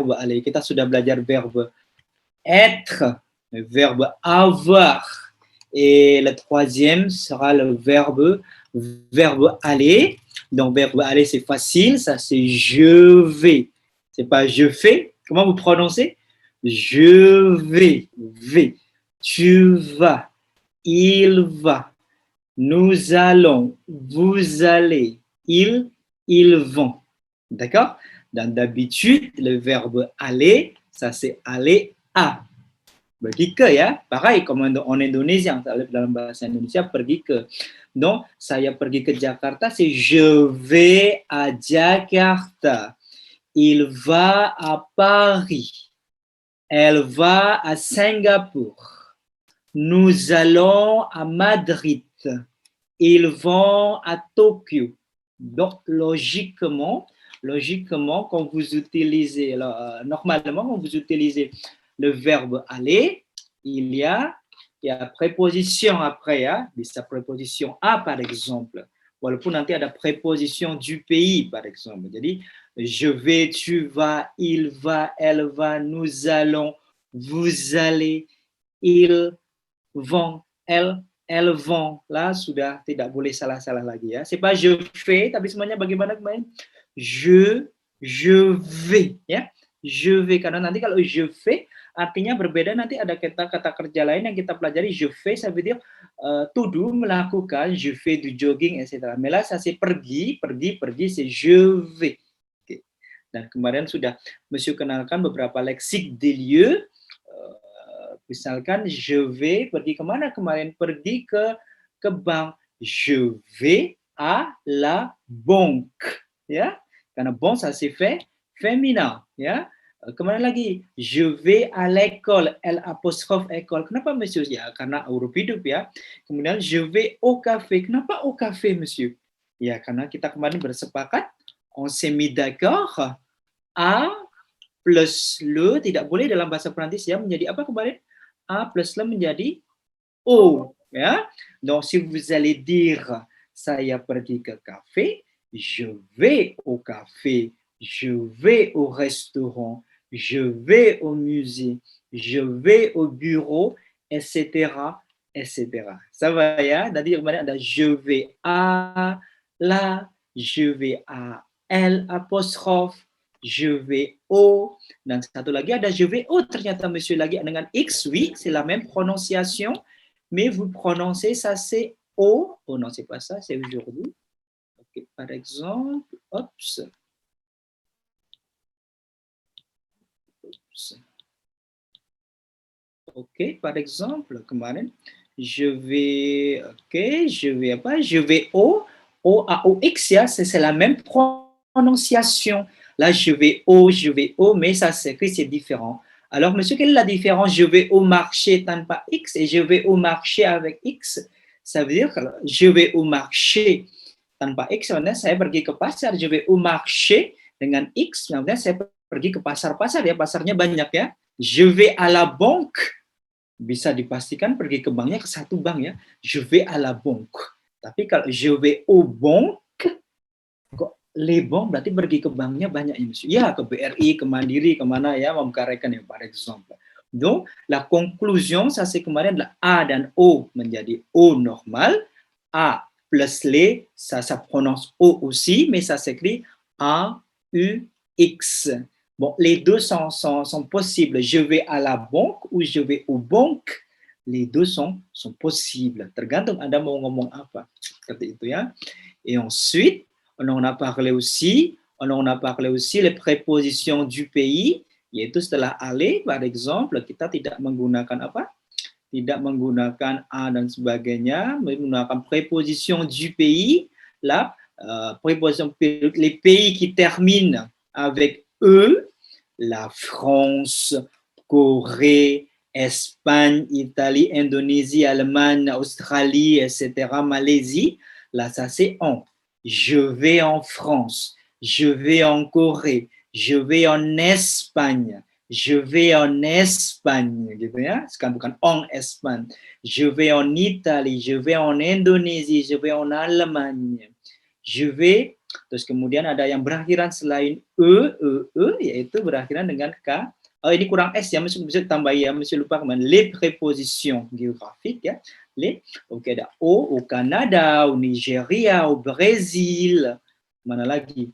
verbe aller. Kita sudah belajar verbe être, le verbe avoir. Et le troisième sera le verbe aller. Donc, verbe aller, c'est facile. Ça, c'est je vais. C'est pas je fais. Comment vous prononcez? Je vais. V. Tu vas. Il va. Nous allons. Vous allez. Ils vont. D'accord? Dan d'habitude, le verbe aller, ça c'est aller à. Pergi ke ya, pareil comme en indonésien, dalam bahasa Indonesia pergi ke. Donc, saya pergi ke Jakarta, c'est je vais à Jakarta. Il va à Paris. Elle va à Singapour. Nous allons à Madrid. Ils vont à Tokyo. Donc, logiquement, quand vous utilisez, normalement, quand vous utilisez le verbe aller, il y a préposition après, ya, bisa préposition à par exemple. Walaupun nanti ada préposition du pays par exemple. Jadi, je vais, tu vas, il va, elle va, nous allons, vous allez, ils vont, elles vont. Là, sudah tidak boleh salah-salah lagi ya. C'est pas je fais, tapi semuanya bagaimana kemarin? Je vais ya. Je vais, karena nanti kalau je fais artinya berbeda, nanti ada kata kerja lain yang kita pelajari. Je fais, ça veut dire to do, melakukan. Je fais du jogging, etc. Mais là, ça c'est pergi, c'est je vais. Okay. Dan kemarin sudah Monsieur kenalkan beberapa leksik des lieux. Misalkan je vais, pergi kemana kemarin? Pergi ke bank. Je vais à la banque. Ya, karena banque ça c'est fait féminin. Ya, kemana lagi? Je vais à l'école. L apostrophe école. Kenapa monsieur? Ya, karena huruf hidup ya. Kemudian je vais au café. Kenapa au café monsieur? Ya, karena kita kemarin bersepakat, on s'est mis d'accord, a plus le tidak boleh dalam bahasa Perancis ya, menjadi apa kemarin? A plus le menjadi O. Ya? Donc, si vous allez dire, saya pergi ke café, je vais au café, je vais au restaurant, je vais au musée, je vais au bureau, etc., etc. Ça va ya? Tadi kemarin ada je vais à la, je vais à L apostrophe, je vais au, dan satu lagi ada je vais au, ternyata monsieur lagi dengan X, oui, c'est la même prononciation, mais vous prononcez ça, c'est au. Oh non, c'est pas ça, c'est aujourd'hui. Okay, par exemple, oups. Ok, par exemple, kemarin, je vais, ok, je vais apa? Je vais au, O-A-O-X, ya, c'est la même prononciation. Là, je vais au, mais ça s'écrit, c'est différent. Alors, monsieur, quelle est la différence? Je vais au marché tanpa X et je vais au marché avec X. Ça veut dire que je vais au marché tanpa X, sebenarnya saya pergi ke pasar. Je vais au marché dengan X, sebenarnya saya pergi ke pasar-pasar ya, pasarnya banyak ya. Je vais à la banque, bisa dipastikan pergi ke banknya ke satu bank ya. Je vais à la banque. Tapi kalau je vais au banque, kok les banques berarti pergi ke banknya banyak ya monsieur. Ya, ke BRI, ke Mandiri, kemana ya, membuka rekening par exemple. Donc, la conclusion, ça c'est kemarin adalah A dan O menjadi O normal. A plus les, ça prononce O aussi, mais ça s'écrit A-U-X. Bon, les deux sont possibles. Je vais à la banque ou je vais aux banques. Les deux sont possibles. Tergantung Anda mau ngomong apa. Seperti itu ya. Et ensuite, on en a parlé aussi les prépositions du pays, yaitu setelah aller, par exemple, kita tidak menggunakan apa? Tidak menggunakan a dan sebagainya, menggunakan préposition du pays. Là, préposition les pays qui terminent avec E, la France, Corée, Espagne, Italie, Indonésie, Allemagne, Australie, etc., Malaisie, là, ça c'est en. Je vais en France, je vais en Corée, je vais en Espagne, je vais en Espagne, gitu ya. Sekarang bukan en Espagne. Je vais en Italie, je vais en Indonésie, je vais en Allemagne. Je vais Terus kemudian ada yang berakhiran selain yaitu berakhiran dengan K. Oh, ini kurang S ya, mesti tambah ya, mesti lupa kemana. Les prépositions géographiques ya. Les, oke, ada au Canada, au Nigeria, au Brésil. Mana lagi?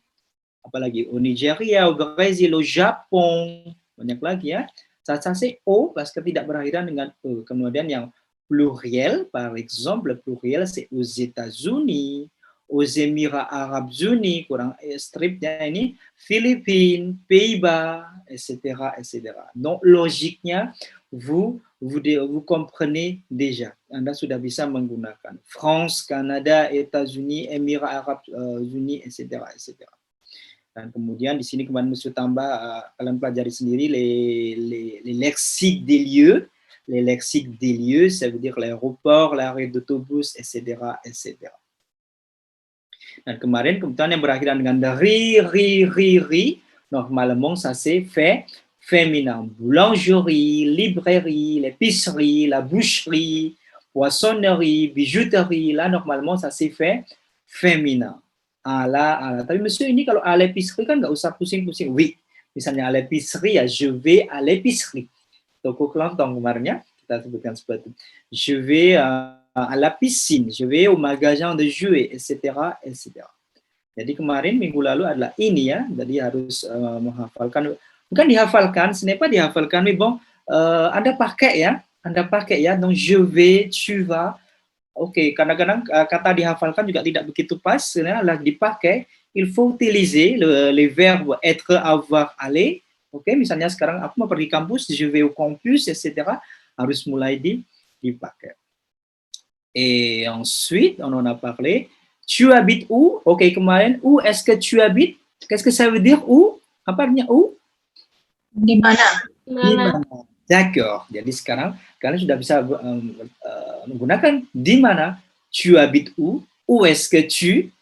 Apalagi au Nigeria, au Brésil, au Japon. Banyak lagi ya. Ça c'est au parce que tidak berakhiran dengan e. Kemudian yang pluriel, par exemple, pluriel c'est aux États-Unis, aux Émirats Arabes Unis, kurang stripnya ini, Philippines, Pays-Bas, etc., etc. Donc logiquenya vous comprenez déjà. Anda sudah bisa menggunakan France, Canada, États-Unis, Émirats Arabes Unis, etc., etc. Dan kemudian di sini kemarin mesti tambah kalian pelajari sendiri les lexiques des lieux. Les lexiques des lieux, ça veut dire l'aéroport, l'arrêt d'autobus, etc., etc. Dan kemarin kebetulan yang berakhiran dengan ri, normalement ça c'est fait féminin. Boulangerie, librairie, l'épicerie, la boucherie, poissonnerie, bijouterie, là normalement ça c'est fait féminin. Ala. Tapi monsieur ini kalau à l'épicerie kan nggak usah pusing-pusing. Oui, misalnya à l'épicerie ya, je vais à l'épicerie. Toko kelontong kemarin ya, kita sebutkan seperti itu. Je vais à la piscine, je vais au magasin de jouets, etc., etc. Jadi kemarin minggu lalu adalah ini ya, jadi harus menghafalkan, bukan dihafalkan, ce n'est pas dihafalkan, mais bon, Anda pakai ya, donc je vais, tu vas. Oke, kadang-kadang kata dihafalkan juga tidak begitu pas, lah dipakai. Il faut utiliser les verbes être, avoir, aller. Oke, misalnya sekarang aku mau pergi kampus, je vais au campus, etc. Harus mulai dipakai. Et ensuite, on en a parlé. Tu habites où? Ok, kemarin, où est-ce que tu habites? Qu'est-ce que ça veut dire où? Apa artinya où? Di mana? Di mana? D'accord. Jadi sekarang kalian sudah bisa menggunakan di mana. Tu habites où? Où est-ce que tu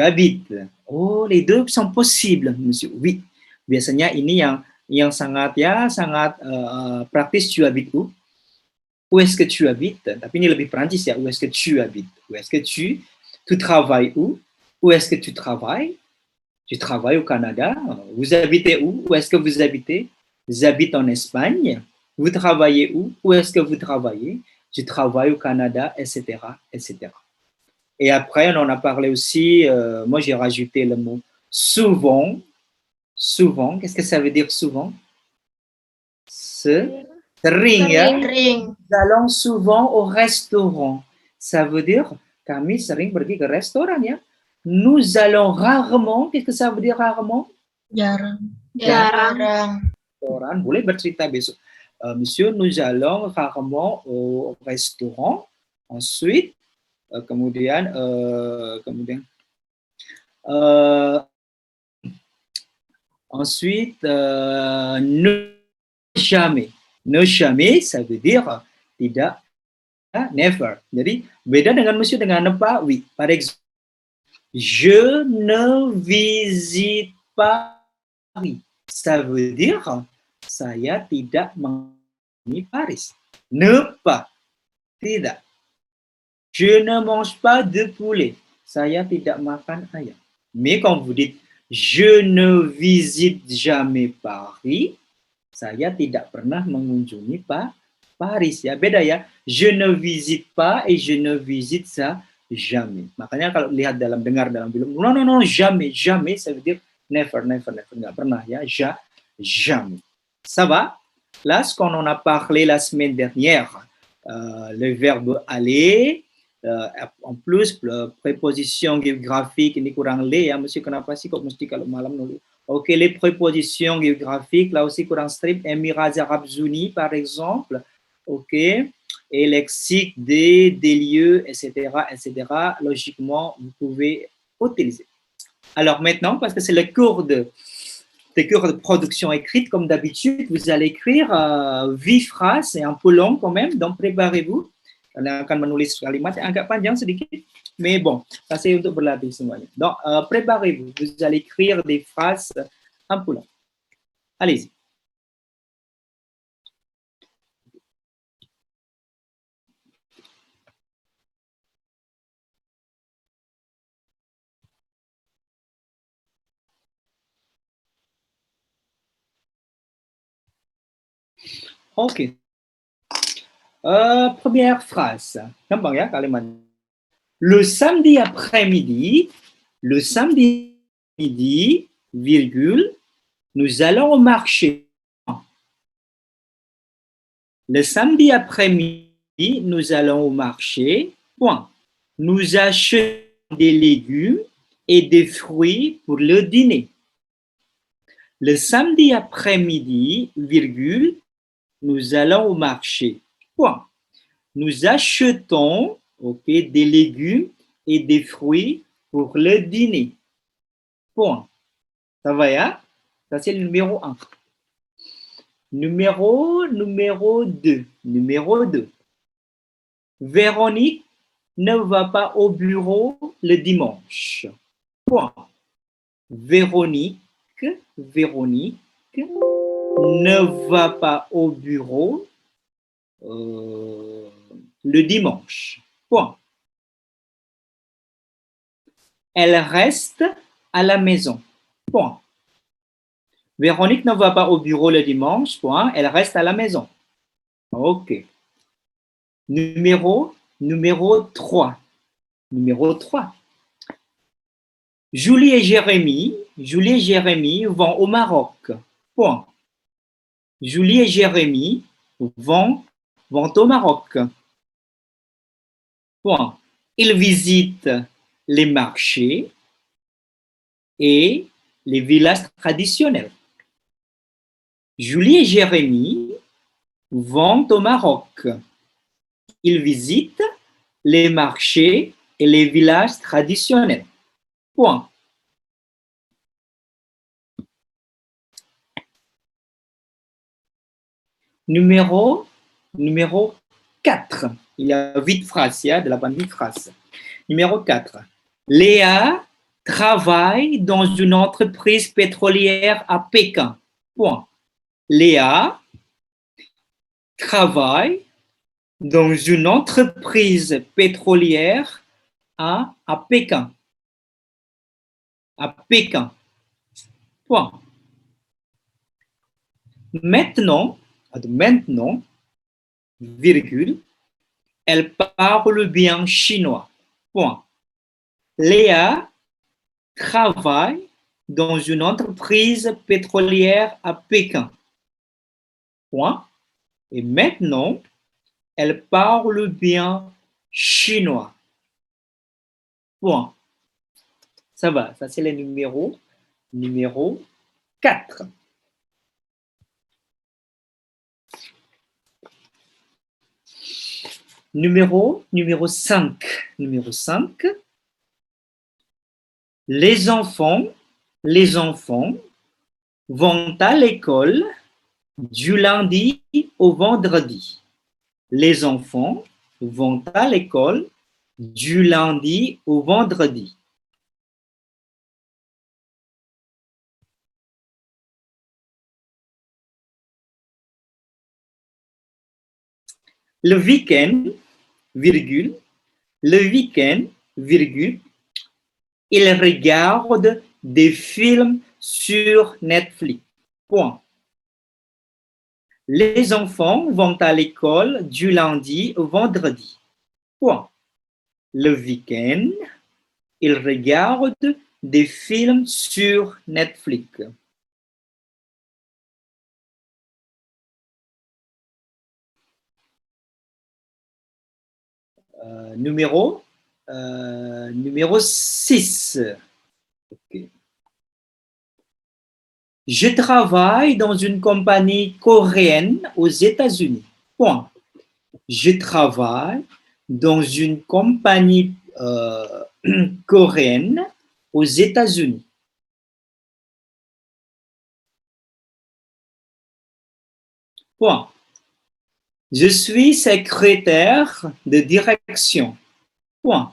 habites? Oh, les deux sont possibles, monsieur. Oui. Biasanya ini yang sangat praktis. Tu habites où? Où est-ce que tu habites? Tapi ini lebih Perancis ya. Où est-ce que tu habites? Où est-ce que tu travailles où? Où est-ce que tu travailles? Tu travailles au Canada. Vous habitez où? Où est-ce que vous habitez? J'habite en Espagne. Vous travaillez où? Où est-ce que vous travaillez? Je travaille au Canada, etc., etc. Et après, on en a parlé aussi, moi j'ai rajouté le mot souvent. Souvent, qu'est-ce que ça veut dire souvent? Sering ya. Nous allons souvent au restaurant. Ça veut dire kami sering pergi ke restoran ya. Nous allons rarement, qu'est-ce que ça veut dire rarement? Jarang. Restoran, boleh bercerita besok. Monsieur, nous allons rarement au restaurant. Ensuite, kemudian ne jamais. Ne jamais, ça veut dire tidak, never. Jadi beda dengan monsieur dengan ne pas, oui. Par exemple, je ne visite pas Paris. Ça veut dire saya tidak mengunjungi Paris. Ne pas, tidak. Je ne mange pas de poulet. Saya tidak makan ayam. Mais quand vous dites je ne visite jamais Paris, saya tidak pernah mengunjungi Paris ya. Beda ya. Je ne visite pas et je ne visite ça jamais. Makanya kalau lihat dengar dalam film, non, jamais, ça veut dire never, nggak pernah ya. Jamais. Ça va? Là, ce qu'on en a parlé la semaine dernière, le verbe aller, en plus préposition géographique ini kurang le ya, mesti kenapa sih kok mesti kalau malam nulis. Ok, les prépositions géographiques là aussi kurang strip. Émirats Arabes Unis par exemple, ok, et lexique des lieux, etc., logiquement vous pouvez utiliser. Alors maintenant, parce que c'est le cours de production écrite, comme d'habitude, vous allez écrire 8 phrases, c'est un peu long quand même, donc préparez-vous. Kalian akan menulis kalimat yang agak panjang sedikit, mais bon, ça c'est untuk berlatih semuanya. Donc, préparez-vous, vous allez écrire des phrases un peu longues. Allez-y. Ok. Première phrase. Gampang ya kalimat. Le samedi après-midi, virgule, nous allons au marché. Le samedi après-midi, nous allons au marché. Point. Nous achetons des légumes et des fruits pour le dîner. Le samedi après-midi, virgule, nous allons au marché. Point. Nous achetons des légumes et des fruits pour le dîner. Point. Ça va, ya? Ça, c'est le numéro 1. Numéro 2. Numéro 2. Véronique ne va pas au bureau le dimanche. Point. Véronique ne va pas au bureau le dimanche. Point. Elle reste à la maison. Point. Véronique ne va pas au bureau le dimanche. Point. Elle reste à la maison. OK. Numéro 3. Numéro 3. Julie et Jérémy vont au Maroc. Point. Julie et Jérémy vont au Maroc. Point. Ils visitent les marchés et les villages traditionnels. Julie et Jérémy vont au Maroc. Ils visitent les marchés et les villages traditionnels. Point. Numéro 4. Il y a 8 phrases, il y a de la bande 8 phrases. Numéro 4. Léa travaille dans une entreprise pétrolière à Pékin. Point. Léa travaille dans une entreprise pétrolière à Pékin. À Pékin. Point. Maintenant, virgule, elle parle bien chinois. Point. Léa travaille dans une entreprise pétrolière à Pékin. Point. Et maintenant, elle parle bien chinois. Point. Ça va, ça c'est le numéro 4. Numéro 5. Numéro 5. Les enfants vont à l'école du lundi au vendredi. Les enfants vont à l'école du lundi au vendredi. Le week-end, virgule, ils regardent des films sur Netflix. Point. Les enfants vont à l'école du lundi au vendredi. Point. Le week-end, ils regardent des films sur Netflix. Numéro 6. Okay. Je travaille dans une compagnie coréenne aux États-Unis. Point. Je travaille dans une compagnie coréenne aux États-Unis. Point. Je suis secrétaire de direction. Point.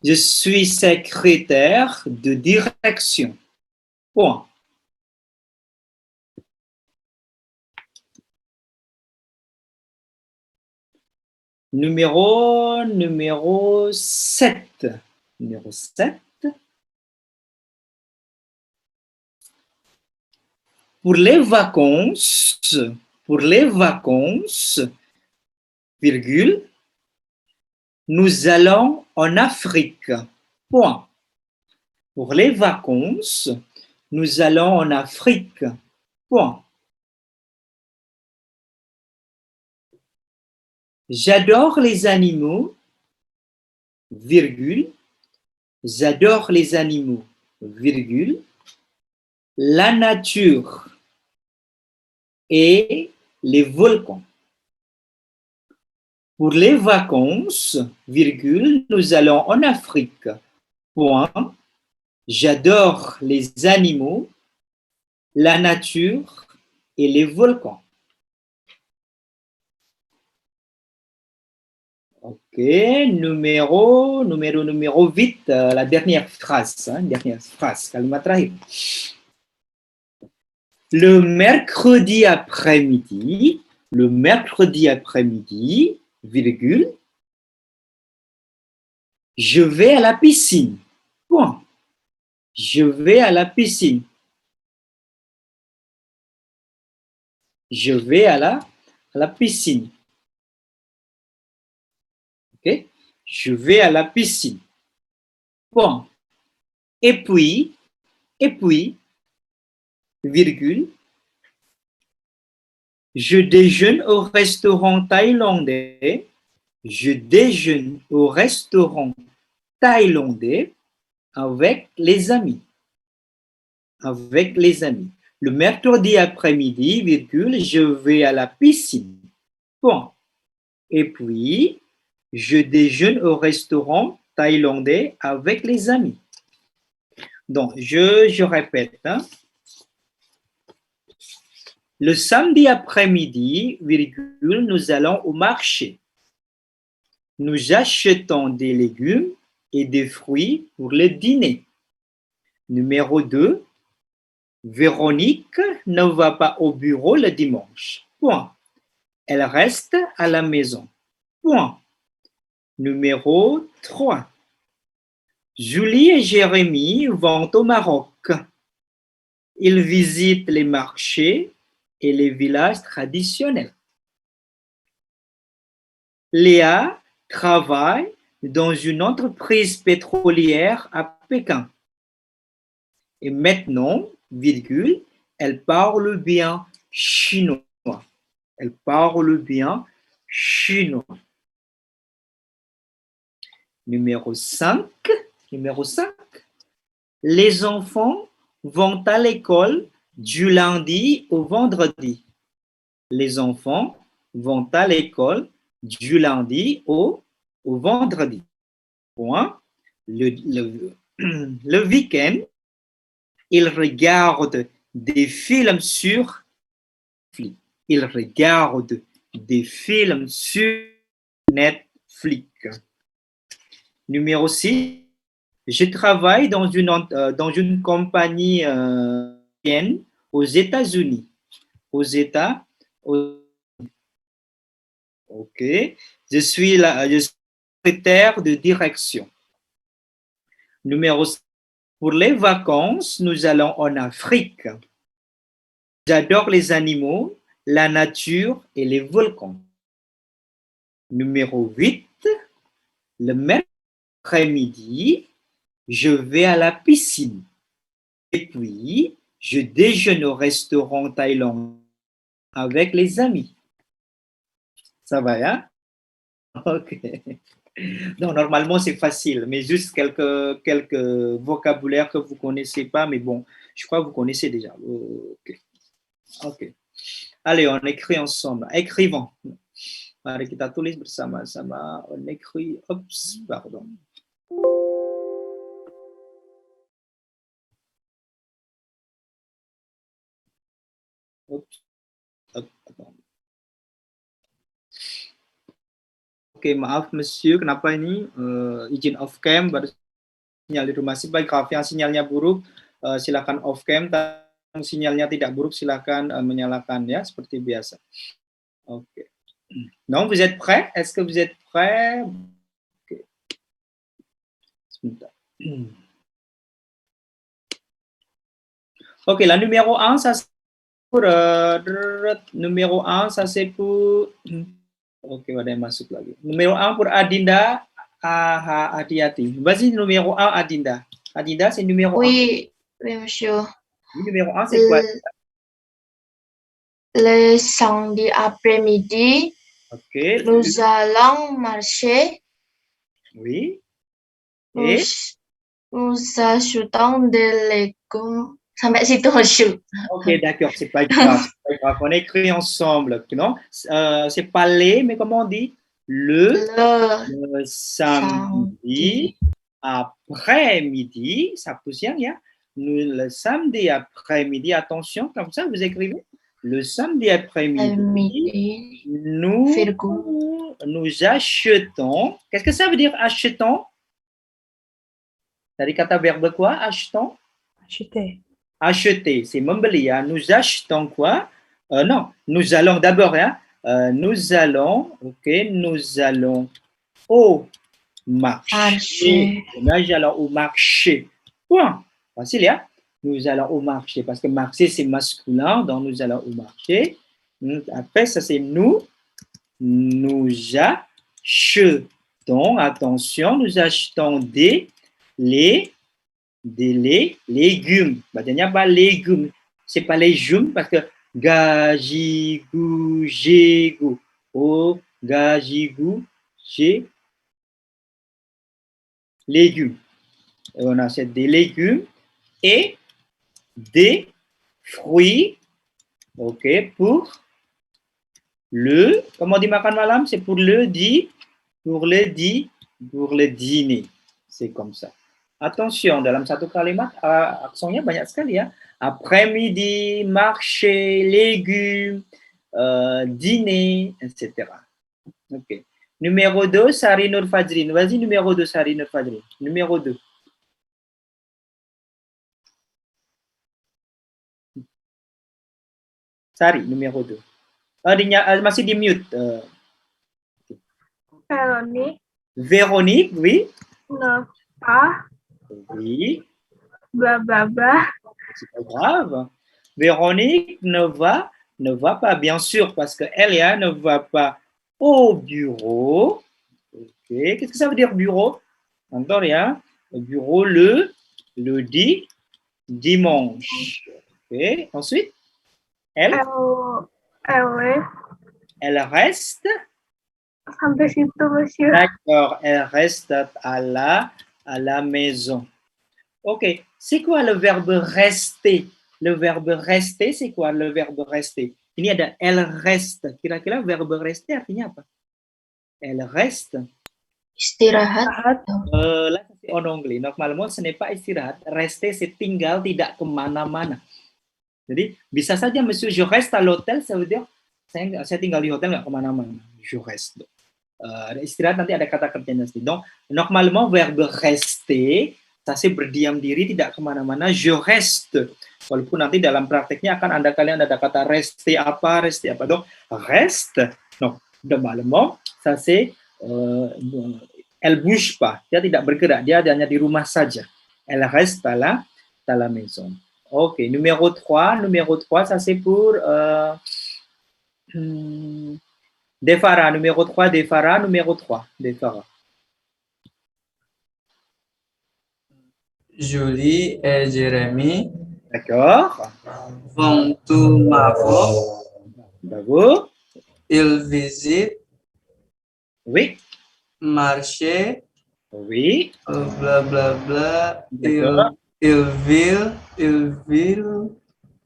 Je suis secrétaire de direction. Point. Numéro 7. Numéro 7. Pour les vacances, Pour les vacances, virgule, nous allons en Afrique. Point. Pour les vacances, nous allons en Afrique. Point. J'adore les animaux, virgule. J'adore les animaux, virgule. La nature et les volcans. Pour les vacances, virgule, nous allons en Afrique. Point. J'adore les animaux, la nature et les volcans. Ok, numéro 8, la dernière phrase. Kalimat terakhir. Le mercredi après-midi, virgule, je vais à la piscine. Point. Je vais à la piscine. Je vais à la piscine. Ok? Je vais à la piscine. Point. Et puis, virgule, je déjeune au restaurant thaïlandais. Je déjeune au restaurant thaïlandais avec les amis. Avec les amis. Le mercredi après-midi, virgule, je vais à la piscine. Point. Et puis, je déjeune au restaurant thaïlandais avec les amis. Donc, je répète. Hein. Le samedi après-midi, virgule, nous allons au marché. Nous achetons des légumes et des fruits pour le dîner. Numéro 2, Véronique ne va pas au bureau le dimanche. Point. Elle reste à la maison. Point. Numéro 3. Julie et Jérémy vont au Maroc. Ils visitent les marchés et les villages traditionnels. Léa travaille dans une entreprise pétrolière à Pékin. Et maintenant, virgule, elle parle bien chinois. Elle parle bien chinois. Numéro 5. Les enfants vont à l'école du lundi au vendredi. Les enfants vont à l'école du lundi au vendredi. Point. Le week-end, ils regardent des films sur Netflix. Ils regardent des films sur Netflix. Numéro 6. Je travaille dans une compagnie aux États-Unis. Ok. Je suis secrétaire de direction. Numéro 5. Pour les vacances, nous allons en Afrique. J'adore les animaux, la nature et les volcans. Numéro 8. Le mercredi après-midi, je vais à la piscine. Et puis, je déjeune au restaurant thaïlandais avec les amis. Ça va, hein? Ok. Non, normalement, c'est facile, mais juste quelques vocabulaires que vous ne connaissez pas, mais bon, je crois que vous connaissez déjà. Ok. Ok. Allez, on écrit ensemble. Écrivons. Mari kita tulis bersama-sama. On écrit. Oups, pardon. Oups. Oke, maaf Monsieur, kenapa ini izin off cam baru sinyal di rumah. Baik, Raf, yang sinyalnya buruk silakan off cam, yang sinyalnya tidak buruk silakan menyalakan ya seperti biasa. Oke. Non, vous êtes prêts? Est-ce que vous êtes prêts? Okay. Ok, la numéro 1, ça numéro 1, ça c'est pour... Ok, ada yang masuk lagi. Numéro 1 pour Adinda, hati-hati. Vas-y, numéro 1, Adinda. Adinda, c'est numéro 1. Oui, oui, monsieur. Numéro 1, c'est quoi? Le samedi après-midi, Ok. nous allons marcher. Oui. Nous, Et? nous achetons des légumes. Sampai situ, monsieur. Ok, d'accord, c'est pas grave. C'est pas grave. On écrit ensemble, non? C'est pas les, mais comment on dit? Le samedi après-midi, ça pousse bien, hein? Le samedi après-midi, attention, comme ça, vous écrivez. Le samedi après-midi, nous achetons. Qu'est-ce que ça veut dire achetons? Dari kata verbe quoi? Achetons? Acheter. Acheter, c'est membeli, hein? Nous achetons quoi? Non, nous allons d'abord, hein? Nous allons, ok, nous allons au marché. Nous allons au marché. Point. Facile, hein? Nous allons au marché parce que marché c'est masculin, donc nous allons au marché. Après, ça c'est nous. Nous achetons, attention, nous achetons des légumes. Bacanya pas légumes. C'est pas légumes parce que gajigu, jégu. Oh, gajigu, j'ai légumes. Et on achète des légumes et des fruits. Ok, pour le, comment on dit makan malam? C'est pour le dîner. C'est comme ça. Attention, dalam satu kalimat aksonnya banyak sekali ya. Après-midi, marché, légumes, dîner, etc. Ok. Numéro 2, Sari Nur Fajrin. Vas-y, numéro 2, Sari Nur Fajrin. Numéro 2. Sari, numéro 2. Masih di mute. Véronique, oui. Nova, Oui. bla bla bla. C'est pas grave. Véronique ne va pas, bien sûr, parce qu'elle ne va pas au bureau. Ok. Qu'est-ce que ça veut dire bureau? Encore rien. Le bureau le dimanche. Ok. Ensuite, elle reste. Sampai situ, monsieur. D'accord, elle reste à la maison. Ok, c'est quoi le verbe rester? Le verbe rester, c'est quoi le verbe rester? Ini ada elle reste. Kira-kira verbe rester artinya apa? Elle reste. Istirahat. Là, c'est en anglais. Normalement, ce n'est pas istirahat. Rester, c'est tinggal, tidak kemana-mana. Jadi, bisa saja, monsieur, je reste à l'hôtel, ça veut dire, saya tinggal di hotel, nggak kemana-mana. Je reste. Ada istirahat, nanti ada kata kerjanya. Donc, normalement, verbe rester, ça c'est berdiam diri, tidak kemana-mana, je reste. Walaupun nanti dalam prakteknya akan kalian ada kata rester apa. Donc, reste, non, normalement, ça c'est, elle bouge pas, dia tidak bergerak, dia hanya di rumah saja. Elle reste à la maison. Ok, numéro 3, ça c'est pour... Defara, numéro 3, Defara, numéro 3, Defara. Julie et Jérémy D'accord. vont au Maroc. Bravo. Ils visitent. Oui. Marché. Oui. Bla bla bla. D'accord. Ville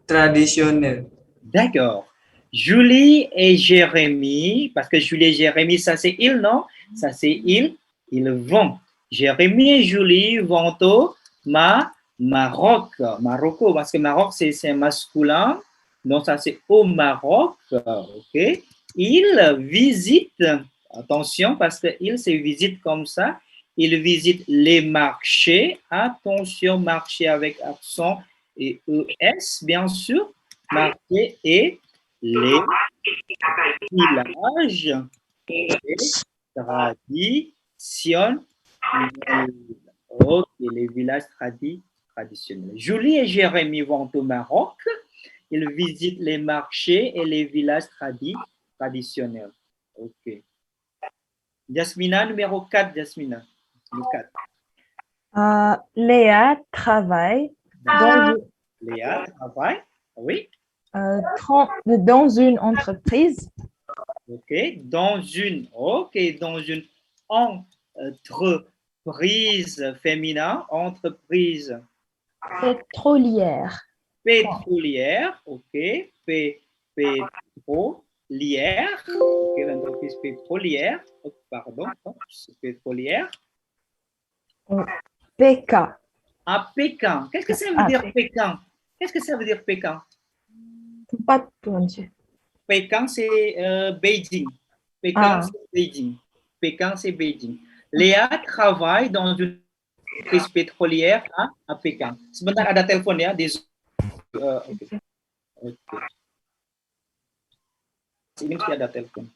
traditionnelle. D'accord. Julie et Jérémy, parce que Julie et Jérémy, ça c'est ils, non? Ça c'est ils vont. Jérémy et Julie vont au Maroc. Marocco, parce que Maroc c'est masculin, donc ça c'est au Maroc. Ok. Ils visitent, attention, parce que ils se visitent comme ça. Ils visitent les marchés. Attention, marché avec accent et ES, bien sûr. Marché et les villages traditionnels. Ok, les villages traditionnels. Julie et Jérémy vont au Maroc. Il visite les marchés et les villages traditionnels. OK. Jasmina, numéro 4, Jasmina. Le 4. Léa travaille dans, Léa travaille. Oui. dans une entreprise OK. Dans une entreprise féminin, entreprise pétrolière. pétrolière. OK. Pétrolière. OK. L'entreprise pétrolière. Oh, pardon. Pétrolière. PK. À Pékin. Qu'est-ce que ça veut dire Pékin? Qu'est-ce que ça veut dire Pékin? Tempat tuh, monsieur. Pékin, c'est Beijing. Pékin, c'est Beijing. Pékin, c'est Beijing. Léa travaille dans une entreprise pétrolière à Pékin. Sebentar, ada telepon ya. Okay. Ini mesti ada telepon.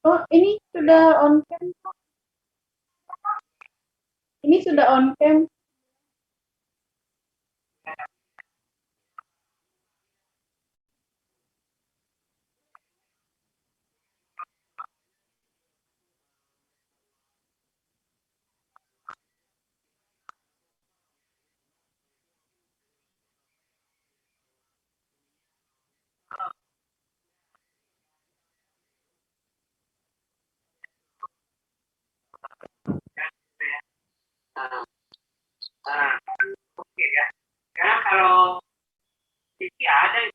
Oh, ini sudah on cam. Ini sudah on cam. Oke ya. Sekarang kalau Siti ada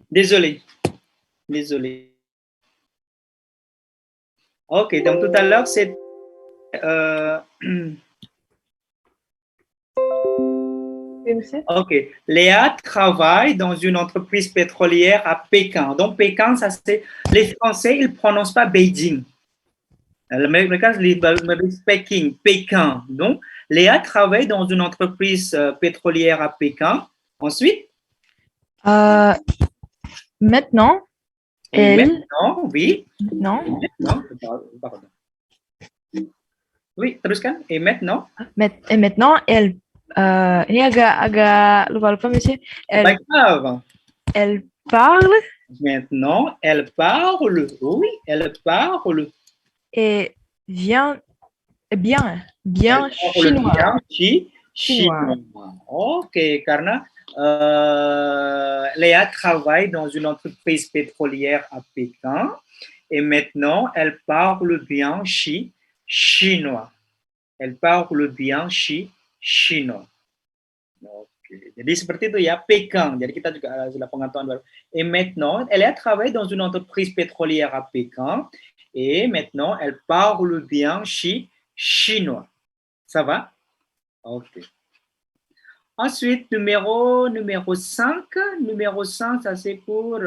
Désolé. OK, donc tout à l'heure, c'est OK. Léa travaille dans une entreprise pétrolière à Pékin. Donc, Pékin, ça c'est... Les Français, ils ne prononcent pas Beijing. Les Américains, ils disent Pékin, Pékin. Donc, Léa travaille dans une entreprise pétrolière à Pékin. Ensuite? Maintenant, Maintenant, oui. Maintenant, Pardon. Oui, teruskan. Et maintenant? Et maintenant, elle ini agak lupa monsieur. Pas grave. Elle parle. Maintenant, elle parle. Oui, elle parle. Et bien chinois. Chinois. OK, karena Léa travaille dans une entreprise pétrolière à Pékin et maintenant elle parle bien chinois. Elle parle bien chinois. Oke, jadi seperti itu ya, Pékin. Jadi kita juga sudah pengetahuan baru. Et maintenant, elle a travaillé dans une entreprise pétrolière à Pékin et maintenant elle parle bien chinois. Ça va? Ok. Ensuite, numéro 5. Numéro 5, ça c'est pour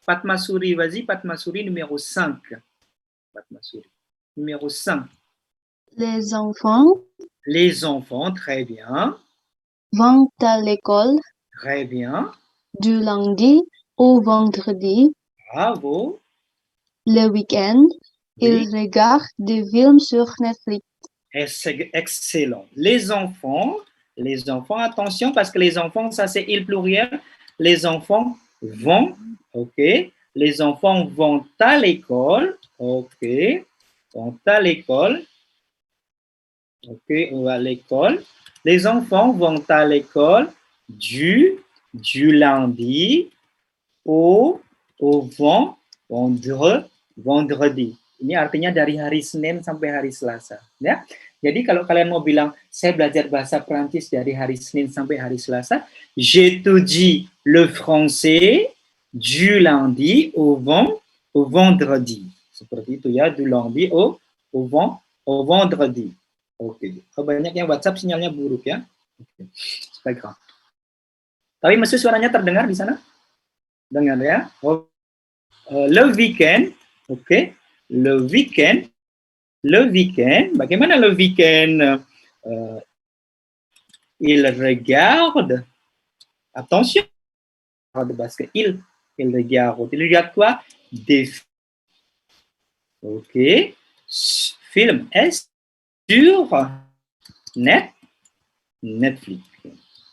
Patmasuri. Vas-y, Patmasuri, numéro 5. Patmasuri. Numéro 5. Les enfants Les enfants, très bien. vont à l'école Très bien. du lundi au vendredi. Bravo. Le week-end, ils regardent des films sur Netflix. Excellent. Les enfants, attention, parce que les enfants, ça c'est il pluriel. Les enfants vont, ok. Les enfants vont à l'école, ok. Vont à l'école, ok. On va à l'école. Les enfants vont à l'école du lundi au vendredi. Ini artinya dari hari Senin sampai hari Selasa, ya. Jadi kalau kalian mau bilang saya belajar bahasa Prancis dari hari Senin sampai hari Selasa, j'étudie le français du lundi au vendredi. Seperti itu ya, du lundi au vendredi. Oke. Banyak yang WhatsApp sinyalnya buruk ya. Oke. Baiklah. Tapi masih suaranya terdengar di sana? Dengar ya. Le weekend, oke. Le weekend, bagaimana le weekend? Il regarde, attention, parce que il regarde quoi? Des films. Ok, film est sur Netflix.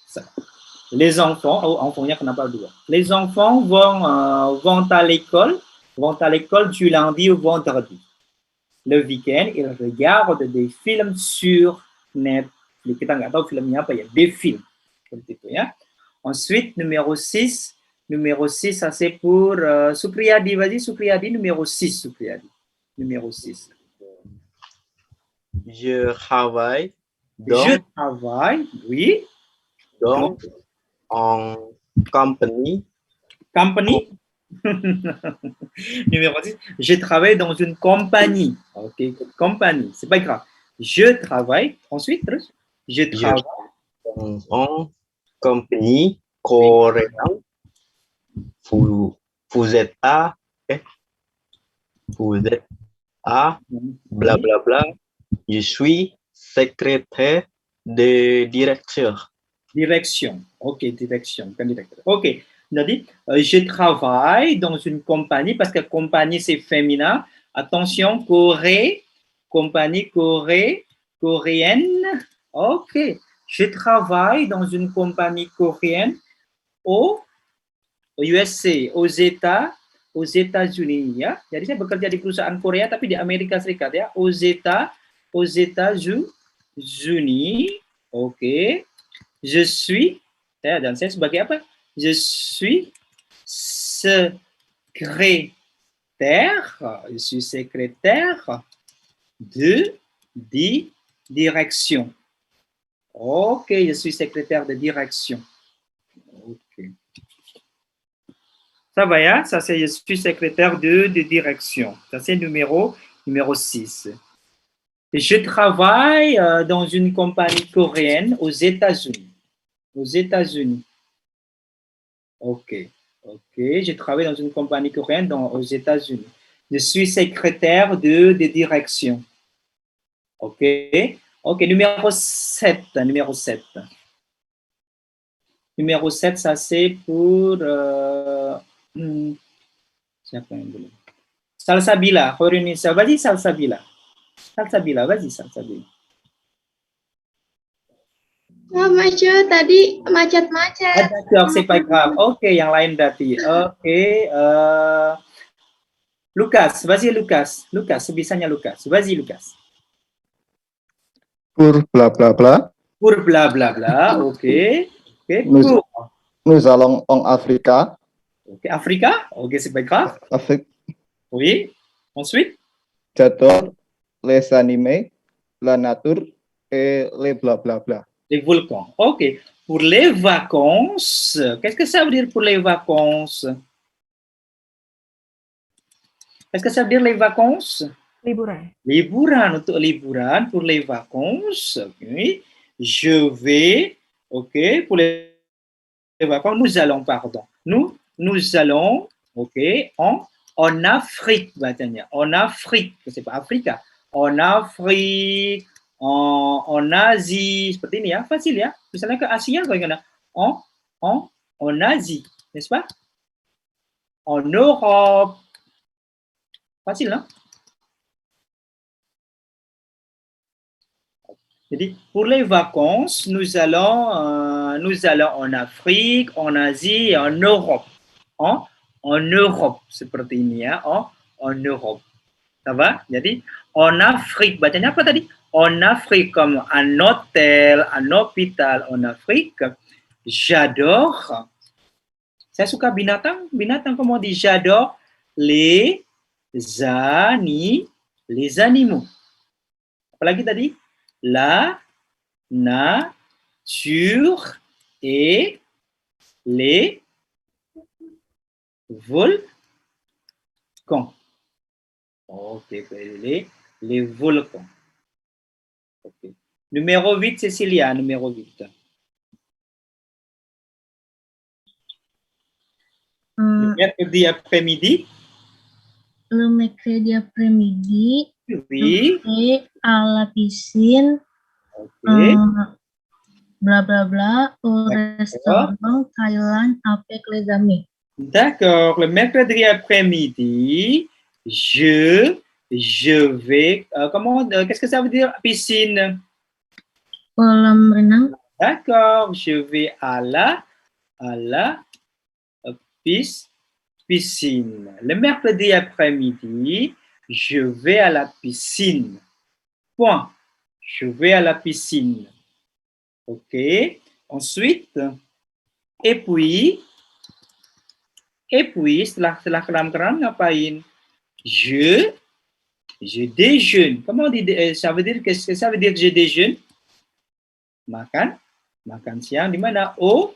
Ça. Les enfants, enfantnya kenapa dua? Les enfants vont à l'école du lundi au vendredi. Le week-end, ils regardent des films sur Netflix. Kita nggak tahu filmnya apa ya, des films. Seperti itu ya. Ensuite, numéro 6, ça c'est pour Supriyadi. Vas-y, Supriyadi, numéro 6, Supriyadi. Numéro 6. Je travaille oui. Donc, en compagnie. Numéro 10, je travaille dans une compagnie. Ok, compagnie, c'est pas grave. Je travaille, ensuite, je travaille dans une compagnie coréenne. Vous êtes à blablabla. Je suis secrétaire de directeur. Direction, ok, direction, kan directeur. Ok, jadi je travaille dans une compagnie, parce que compagnie c'est féminin. Attention, compagnie coréenne. Ok, je travaille dans une compagnie coréenne aux USA, aux États-Unis ya. Jadi saya bekerja di perusahaan Korea tapi di Amerika Serikat ya. Aux États-Unis. Ok. Je suis, dan saya sebagai apa? Je suis secrétaire de direction. Ok, je suis secrétaire de direction. Ok. Ça va, ya? Ça c'est je suis secrétaire de direction. Ça c'est numéro 6. Je travaille dans une compagnie coréenne aux États-Unis. Ok. Je travaille dans une compagnie coréenne aux États-Unis. Je suis secrétaire de direction. Ok, numéro 7. Numéro 7, ça c'est pour... siapa yang belum? Salsabila, Horinisa. Vas-y, Salsabila, vas-y, Salsabila. Oh, Macu, tadi macet-macet. D'accord, c'est pas grave. Ok, yang lain berarti. Ok, Lucas, vas-y Lucas, sebisanya Lucas. Vas-y Lucas. Pour blablabla. Pour blablabla, ok. Nous allons en Afrique. Ok, Africa, ok, c'est pas grave. Afrique. Oui, ensuite. J'adore les animés, la nature et les blablabla. Les volcans, ok. Pour les vacances, qu'est-ce que ça veut dire pour les vacances? Qu'est-ce que ça veut dire les vacances? Liburan. Liburan, untuk liburan, pour les vacances, ok. Je vais, ok, pour les vacances, nous allons, ok, en Afrique, bacanya. En Afrique, c'est pas Afrika. En Afrique, en Asie, seperti ini ya, facile ya. Misalnya ke Asia bagaimana? En Asie, n'est-ce pas? En Europe. Facile, non? Jadi, pour les vacances, nous allons en Afrique, en Asie et en Europe. En Europe, seperti ini ya. En Europe. Ça va? Jadi, en Afrique, bacanya apa tadi? En Afrique, comme un hôtel, un hôpital en Afrique. J'adore. Saya suka binatang. Binatang, comment on dit? J'adore les les animaux. Apalagi tadi? La nature et les volcans. Ok, les volcans. Ok. Numéro 8, Cécilia, numéro 8. Le mercredi après-midi. Le mercredi après-midi, Oui. je vais à la piscine, Ok. bla bla bla, au D'accord. restaurant Thaïlande avec les amis. D'accord. Le mercredi après-midi, je vais. Qu'est-ce que ça veut dire piscine? Kolam renang, D'accord. Je vais à la piscine. Le mercredi après-midi, je vais à la piscine. Point. Je vais à la piscine. OK. Ensuite, et puis, setelah keram-keram ngapain? Je déjeune. Comment on dit, ça veut dire, qu'est-ce que ça veut dire je déjeune? Makan siang di mana? Au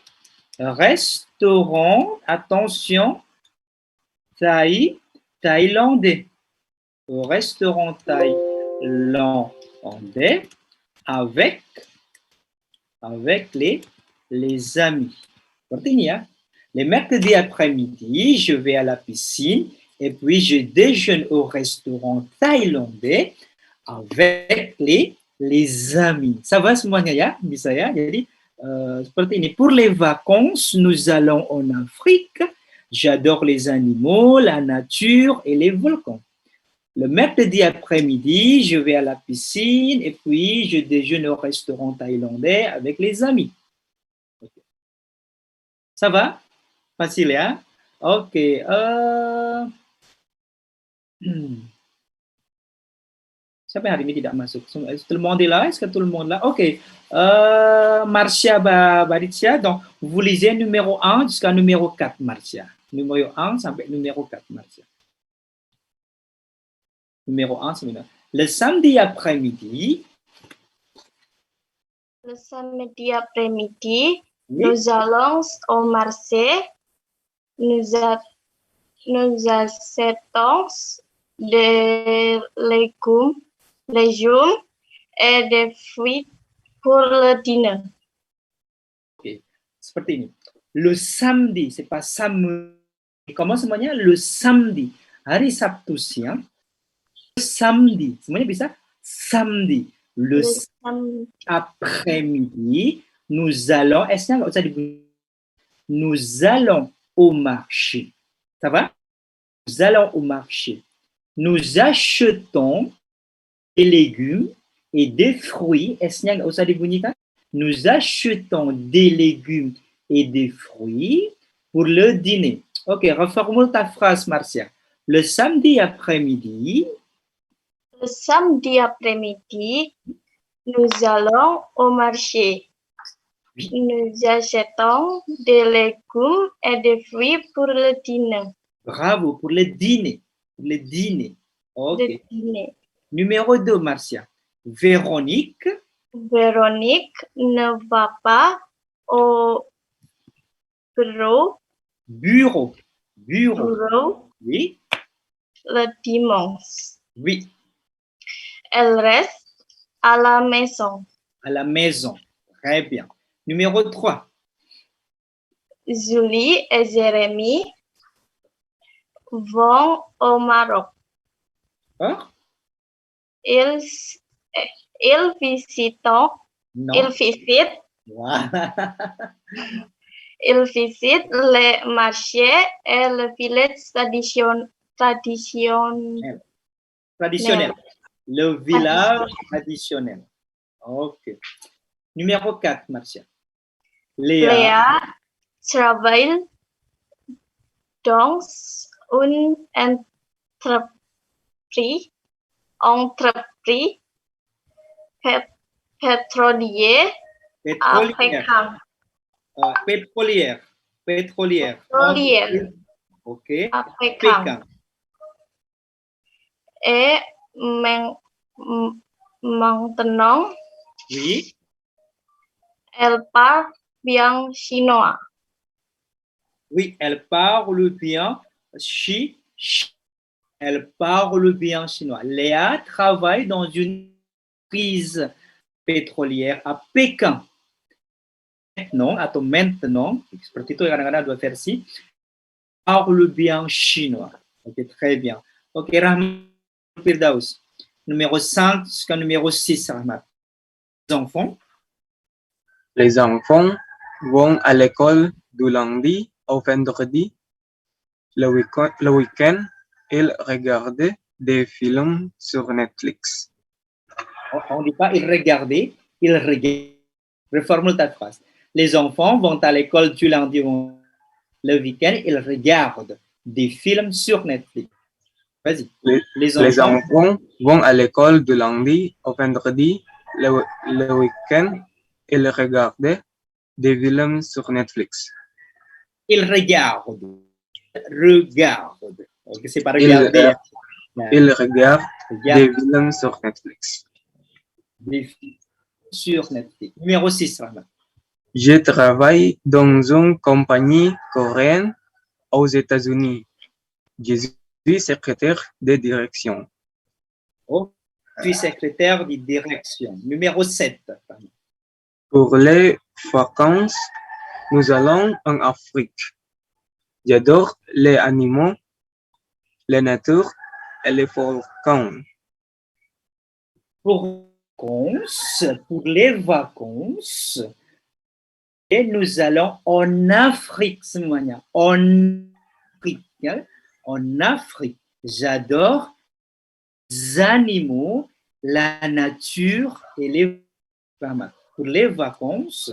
restaurant, attention, thaïlandais. Au restaurant thaïlandais avec les amis. Seperti ini ya. Les mercredis après-midi, je vais à la piscine et puis je déjeune au restaurant thaïlandais avec les amis. Ça va semuanya ya? Bisa ya? Jadi seperti ini. Pour les vacances, nous allons en Afrique. J'adore les animaux, la nature et les volcans. Le mercredi après-midi, je vais à la piscine et puis je déjeune au restaurant thaïlandais avec les amis. Okay. Ça va? Facile ya? Ok. Siapa yang hari ini tidak masuk? Tout le monde est là? Est-ce que tout le monde est là? Ok. Marcia Baricia, donc vous lisez numéro 1 jusqu'à numéro 4, Marcia. Numéro 1 sampai numéro 4, Marcia. Numéro 1, c'est numéro. Le samedi après-midi. Le samedi après-midi, Oui. nous allons au marché. Nous achetons des légumes et des fruits pour le dîner. Okay. Seperti ini. Le samedi, c'est pas samedi. Comment semuanya? Le samedi. Hari Sabtu siang. Samedi. Semuanya bisa? Samedi. Le samedi après-midi, nous allons, est-ce que ça dit, nous allons au marché. Ça va? Nous allons au marché. Nous achetons des légumes et des fruits. Est-ce que ça dit, nous achetons des légumes et des fruits pour le dîner. Ok, reformule ta phrase, Marcia. Le samedi après-midi. Le samedi après-midi, nous allons au marché. Oui. Nous achetons des légumes et des fruits pour le dîner. Bravo, pour le dîner. Pour le dîner. Ok. Le dîner. Numéro 2, Marcia. Véronique. Véronique ne va pas au bureau. Bureau. Oui. Le dimanche. Oui. Elle reste à la maison. À la maison. Très bien. Numéro 3. Julie et Jérémy vont au Maroc. Oh? Ils visitent Non. Voilà. Ils visitent les marchés et le village Traditionnel. Le village traditionnel. Ok. Numéro 4, Marcia. Léa travaille dans une entreprise pétrolière à Pékin. Pétrolière. Ok. À Pékin. Et maintenant, Oui. elle parle bien chinois. Oui, elle parle bien elle parle bien chinois. Léa travaille dans une entreprise pétrolière à Pékin. Maintenant, atau maintenant, seperti itu kadang-kadang dua versi, parle bien chinois. Ok, très bien. Ok, Rahmat Firdaus. Numéro 5 jusqu'à numéro 6, Rahmat. Les enfants. Les enfants vont à l'école du lundi au vendredi. Le week-end, ils regardent des films sur Netflix. On ne dit pas ils regardaient, ils regardent. Reformule ta phrase. Les enfants vont à l'école du lundi au le week-end, ils regardent des films sur Netflix. Vas-y. Les enfants vont à l'école du lundi au vendredi. Le week-end, ils regardent des films sur Netflix. Ils regardent. Regarde. Okay, c'est pas regarder. Ils regardent des films sur Netflix. Des films sur Netflix. Numéro 6, Rahmat. Je travaille dans une compagnie coréenne aux États-Unis. Je suis secrétaire de direction. Oh, je suis secrétaire de direction. Numéro 7. Pour les vacances, nous allons en Afrique. J'adore les animaux, la nature et les volcans. Pour les vacances, et nous allons en Afrique semuanya. En Afrique. J'adore les animaux, la nature et les Rahmat. Pour les vacances.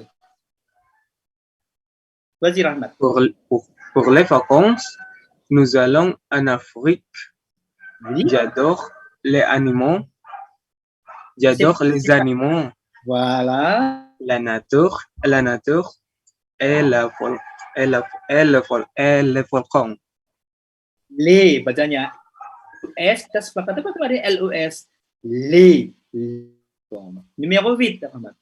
Vas-y, Rahmat. Pour les vacances, nous allons en Afrique. Oui. J'adore les animaux. J'adore les animaux. Voilà. La nature et le volcan. Les, bacanya S, kita sepakat apa kemarin LOS? Les. Numéro 8, Rahmat.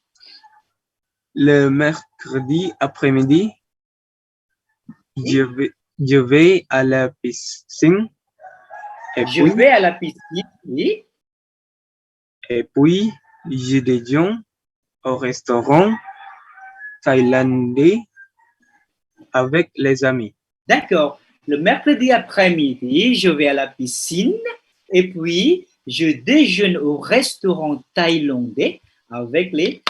Le mercredi après-midi, je vais à la piscine. Je vais à la piscine, oui. Et puis, je déjeune au restaurant thaïlandais avec les amis. D'accord. Le mercredi après-midi, je vais à la piscine et puis je déjeune au restaurant thaïlandais avec les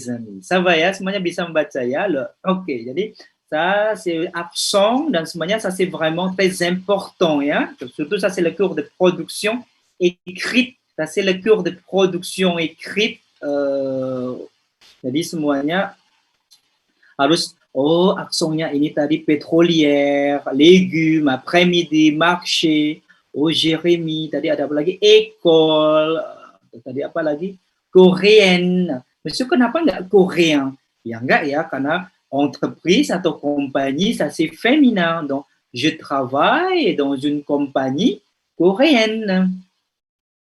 amis. Ça va ya, semuanya bisa membaca ya. Oke, jadi ça c'est absent dan semuanya ça c'est vraiment très important ya. Surtout ça c'est le cours de production écrite. Ça c'est le cours de production écrite. Jadi semuanya harus aksonnya ini tadi pétrolière, légumes, après-midi, marché, Jérémy, tadi ada apa lagi? École, tadi apa lagi? Coréenne. Monsieur, kenapa nggak coréen? Ya enggak ya, karena entreprise atau compagnie, ça c'est féminin. Donc, je travaille dans une compagnie coréenne.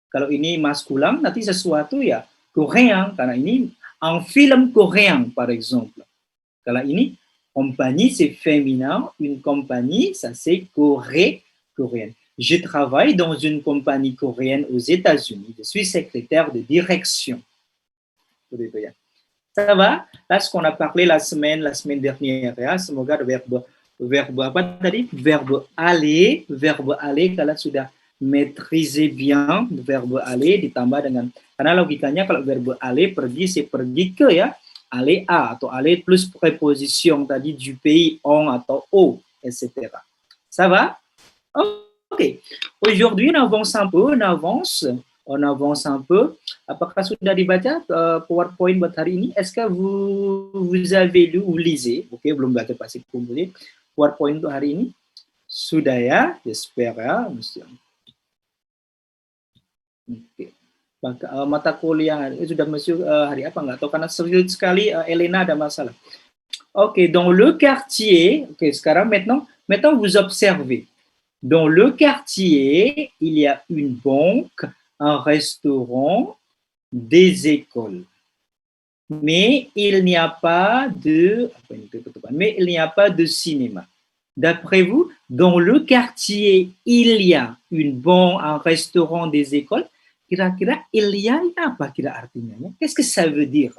Kalau ini masculin, nanti sesuatu ya coréen, karena ini un film coréen, par exemple. Kalau ini, compagnie, c'est féminin. Une compagnie, ça c'est coréenne. Je travaille dans une compagnie coréenne aux États-Unis. Je suis secrétaire de direction. Ça va? Là, ce qu'on a parlé la semaine dernière, ya. Semoga verbe apa tadi? Verbe aller, kalau sudah maîtriser bien verbe aller ditambah dengan, karena logikanya kalau verbe aller pergi, c'est pergi ke ya. Aller à atau aller plus préposition tadi du pays en atau au, etc. Ça va? Ok. Aujourd'hui, on avance un peu. Apakah sudah dibaca PowerPoint buat hari ini? Est-ce que vous avez lu ou lisez? Ok, belum baca pasti kumpulin PowerPoint untuk hari ini. Sudah ya? J'espère ya. Oke. Mata kuliah sudah masuk hari apa nggak tahu karena sulit sekali Elena ada masalah. Ok, dans le quartier, ok, sekarang maintenant vous observez. Dans le quartier, il y a une banque un restaurant, des écoles. Mais il n'y a pas de cinéma. D'après vous, dans le quartier, il y a un restaurant, des écoles. Kira-kira il y a apa kira artinya? Qu'est-ce que ça veut dire?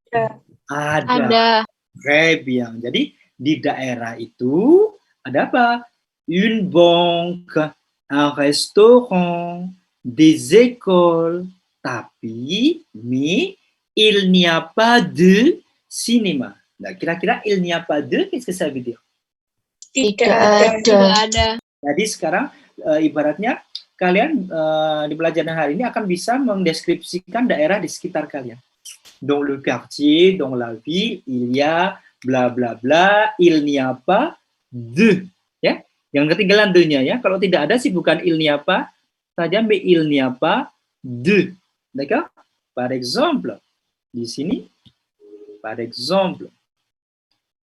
Ada. Ada. Très bien. Jadi di daerah itu ada apa? Une banque, un restaurant, des écoles. Tapi, mais il n'y a pas de cinéma. Nah, kira-kira il n'y a pas de, qu'est-ce que ça veut dire? Tidak ada. Tidak ada. Jadi sekarang ibaratnya kalian di pelajaran hari ini akan bisa mendeskripsikan daerah di sekitar kalian. Dans le quartier, dans la ville, il y a bla bla bla, il n'y a pas de. Ya, yang ketinggalan de-nya ya. Kalau tidak ada sih bukan il n'y a pas saja, mais il n'y a pas de. D'accord? Par exemple, di sini, par exemple,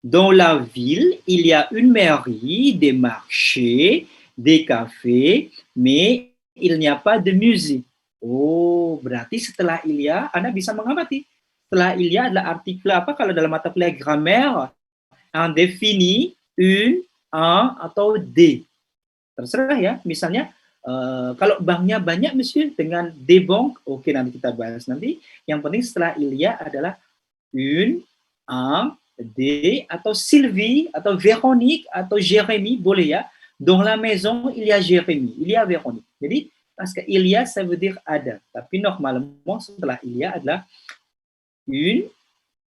dans la ville, il y a une mairie, des marchés, des cafés, mais il n'y a pas de musée. Oh, berarti setelah il y a, Anda bisa mengamati. Setelah il y a adalah artikel apa kalau dalam mata kuliah grammaire, un défini, une, un, atau des. Terserah ya, misalnya, kalau banknya banyak, monsieur, dengan des banques, oke, nanti kita bahas nanti. Yang penting setelah il y a adalah une, un, des, atau Sylvie, atau Véronique, atau Jérémy, boleh ya. Dans la maison, il y a Jérémy, il y a Véronique. Jadi, parce que il y a, ça veut dire ada. Tapi normalement, setelah il y a adalah une,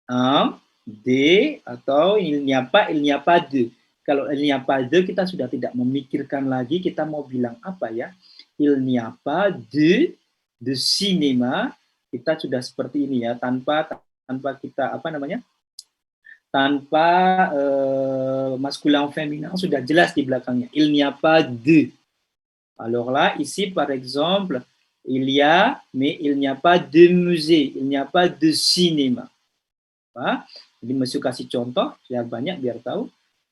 un, des, atau il n'y a pas deux. Kalau il n'y a pas de, kita sudah tidak memikirkan lagi, kita mau bilang apa ya? Il n'y a pas de cinéma. Kita sudah seperti ini ya, tanpa kita tanpa masculin féminin sudah jelas di belakangnya. Il n'y a pas de. Alors là, ici par exemple, il y a, mais il n'y a pas de musée, il n'y a pas de cinéma. Jadi Monsieur kasih contoh, biar banyak, biar tahu.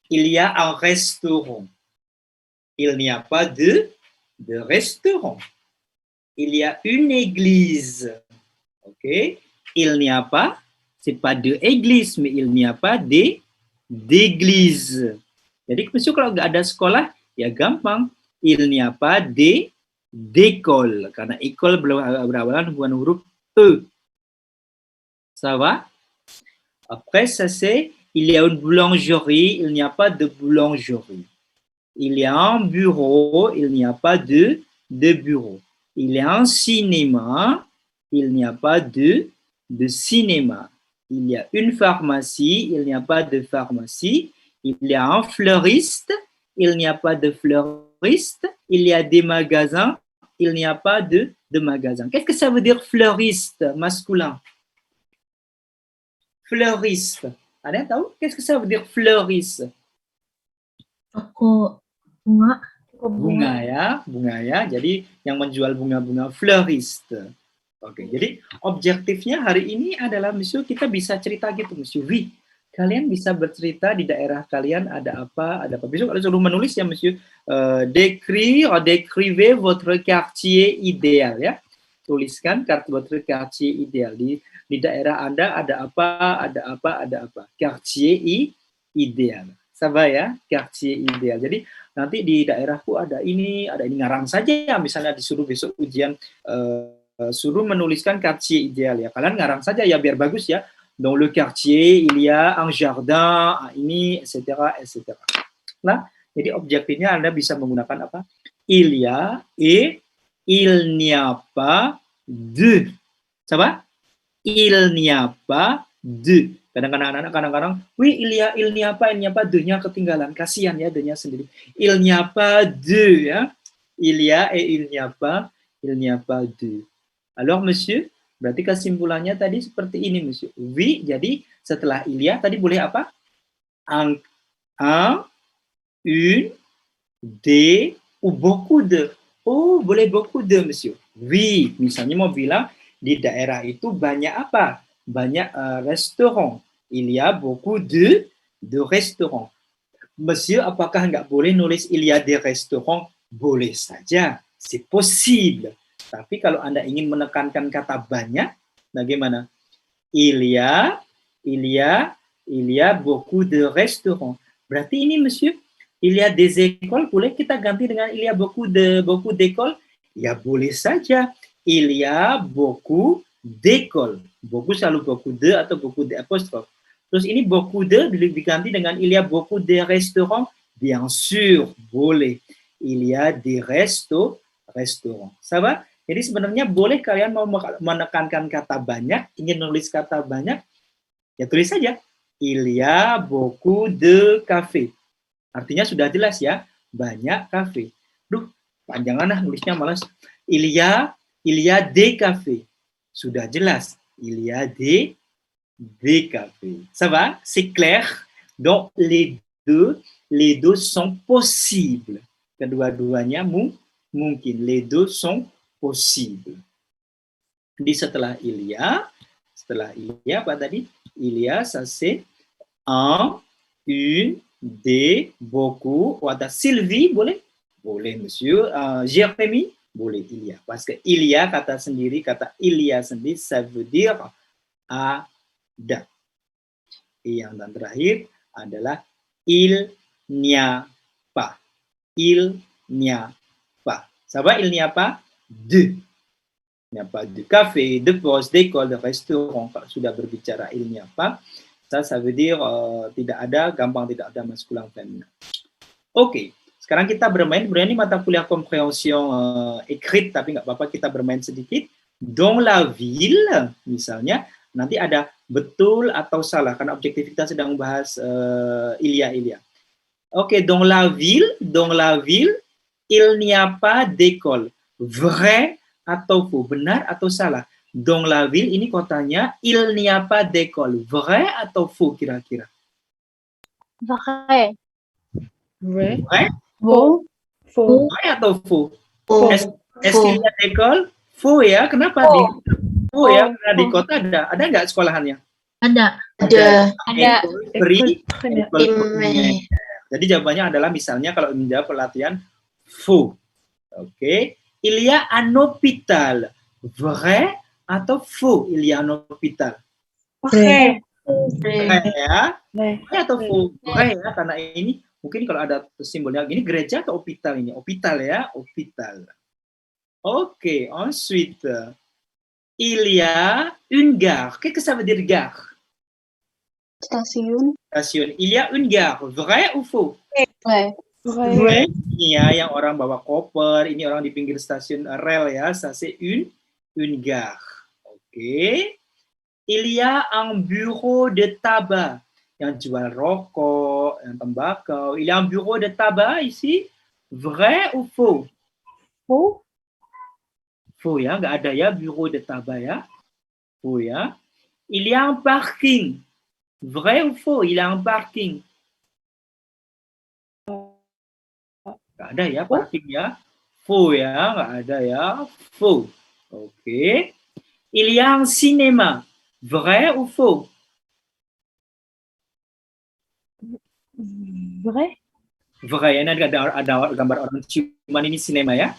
Il y a un restaurant. Il n'y a pas de restaurant. Il y a une église. Ok. Il n'y a pas, c'est pas de église, mais il n'y a pas d'église. Jadi monsieur kalau nggak ada sekolah, ya gampang. Il n'y a pas d'école. Karena école berawalan hubungan huruf E. Ça va? Après, ça c'est il y a une boulangerie, il n'y a pas de boulangerie. Il y a un bureau, il n'y a pas de bureau. Il y a un cinéma, il n'y a pas de cinéma. Il y a une pharmacie, il n'y a pas de pharmacie. Il y a un fleuriste, il n'y a pas de fleuriste. Il y a des magasins, il n'y a pas de magasins. Qu'est-ce que ça veut dire fleuriste, masculin? Fleuriste. Ada yang tahu? Qu'est-ce que ça veut dire fleuriste? Toko bunga. Bunga ya. Jadi yang menjual bunga-bunga fleuriste. Oke, jadi objektifnya hari ini adalah, monsieur, kita bisa cerita gitu, monsieur. Oui, kalian bisa bercerita di daerah kalian ada apa. Besok kalau suruh menulis ya, monsieur, décrivez votre quartier idéal ya. Tuliskan votre quartier idéal. Di daerah Anda ada apa. Quartier idéal. Ça va ya, quartier idéal. Jadi nanti di daerahku ada ini ngarang saja ya. Misalnya disuruh besok ujian suruh menuliskan quartier idéal ya. Kalian ngarang saja ya biar bagus ya. Dans le quartier il y a un jardin, ini, etc. Nah, jadi objektifnya Anda bisa menggunakan apa? Il y a et il n'y a pas de. Ça va? Il n'y a pas de. Kadang-kadang anak-anak kadang-kadang, oui, il n'y a pas de-nya ketinggalan. Kasihan ya de-nya sendiri. Il n'y a pas de ya. Il y a et il n'y a pas de. Alors monsieur, berarti kesimpulannya tadi seperti ini, monsieur. Oui, jadi setelah il y a tadi boleh apa? Un, une, des, ou beaucoup de. Oh, boleh beaucoup de, monsieur. Oui, misalnya mau bilang di daerah itu banyak apa? Banyak restoran. Il y a beaucoup de restaurants. Monsieur, apakah nggak boleh nulis il y a des restaurants? Boleh saja, c'est possible. Tapi kalau Anda ingin menekankan kata banyak, bagaimana? Il y a beaucoup de restaurants. Berarti ini, monsieur, il y a des écoles, boleh kita ganti dengan il y a beaucoup d'écoles? Ya boleh saja. Il y a beaucoup d'écoles. Beaucoup selalu beaucoup de atau beaucoup d'apostrophe. Terus ini beaucoup de diganti dengan il y a beaucoup de restaurants? Bien sûr, boleh. Il y a des restaurants. Ça va? Jadi sebenarnya boleh kalian mau menekankan kata banyak, ingin nulis kata banyak, ya tulis saja. Il y a beaucoup de cafés. Artinya sudah jelas ya, banyak kafe. Duh, panjangan lah nulisnya malas. Il y a des cafés. Sudah jelas. Il y a des cafés. Ça va? C'est clair? Donc les deux sont possibles. Kedua-duanya mungkin. Les deux sont possibles. Di setelah il y a apa tadi? Il y a, ça c'est un, une, des, beaucoup. Ou ada Sylvie, boleh? Boleh, monsieur. Jérémy, boleh, il y a. Parce que il y a, kata il y a sendiri, ça veut dire ada. Yang dan terakhir adalah il n'y a pas. Il n'y a pas. Ça va, il n'y a pas de. Il n'y a pas de café, de poste, d'école, de restaurant. Kalau sudah berbicara il n'y a pas, ça veut dire tidak ada, gampang tidak ada maskulin feminin. Oke, sekarang kita bermain. Ini mata kuliah compréhension écrite, tapi nggak apa-apa kita bermain sedikit. Dans la ville, misalnya, nanti ada betul atau salah, karena objektif kita sedang membahas il y a. Oke, dans la ville, il n'y a pas d'école. Vrai atau faux, benar atau salah? Dans la ville, ini kotanya, il n'y a pas d'école. Vrai atau faux kira-kira? Vrai. Vrai. Vrai? Faux. Faux. Vrai atau faux? Faux. Est-ce qu'il y a d'école? Faux ya, kenapa? Faux ya, karena di kota ada nggak sekolahannya? Ada. Ada. Free. Primaire. Jadi jawabannya adalah misalnya kalau menjawab pelatihan faux. Oke. Il y a un hôpital. Vrai atau faux? Il y a un hôpital. Vrai. Vrai ya. Vrai. Vrai atau faux? Vrai ya, karena ini mungkin kalau ada simbolnya ini gereja atau hôpital ini? Hôpital ya, hôpital. Oke, ensuite il y a une gare. Qu'est-ce que ça veut dire gare? Stasiun. Stasiun. Il y a une gare. Vrai ou faux? Vrai. Vrai. Ini ya, yang orang bawa koper, ini orang di pinggir stasiun rel ya, ça c'est une gare. Oke. Il y a un bureau de tabac, yang jual rokok, yang tembakau. Il y a un bureau de tabac ici. Vrai ou faux? Faux. Faux ya, nggak ada ya bureau de tabac ya. Faux ya. Il y a un parking. Vrai ou faux? Il y a un parking. Nggak ada ya parking ya. Faux ya, nggak ada ya. Faux. Oke. Il y a un cinéma. Vrai ou faux? Vrai. Vrai ya, nanti ada gambar orang ciuman, ini sinema ya.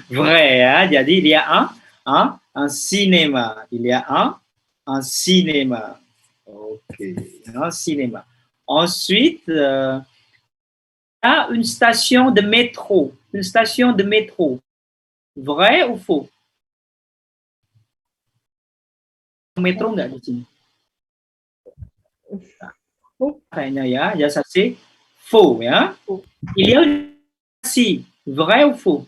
Vrai ya, jadi il y a un cinéma. Il y a un cinéma. Oke, un cinéma. Ensuite, une station de métro. Une station de métro. Vrai ou faux? Metro nggak di sini? Kayaknya ya, ça c'est faux ya. Il y a une pharmacie. Vrai ou faux?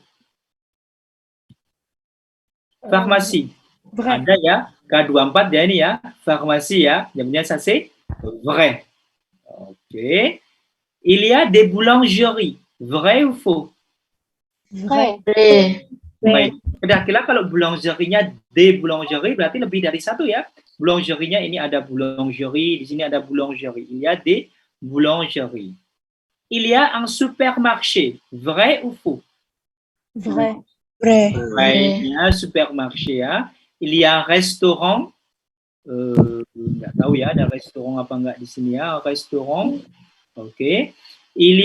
Pharmacie. Vrai. Ada ya, K24 ya ini ya, pharmacie ya. Jawabnya ça c'est vrai. Oke. Il y a des boulangeries. Vrai ou faux? Vrai. Baik. Kira-kira kalau boulangerie-nya des boulangeries berarti lebih dari satu ya. Boulangerie-nya ini ada boulangerie, di sini ada boulangerie. Il y a des boulangeries. Il y a un supermarché. Vrai ou faux? Vrai. Vrai. Baiknya supermarché ya. Il y a un restaurant. Nggak tahu ya ada restoran apa enggak di sini ya. Restaurant. Oke. il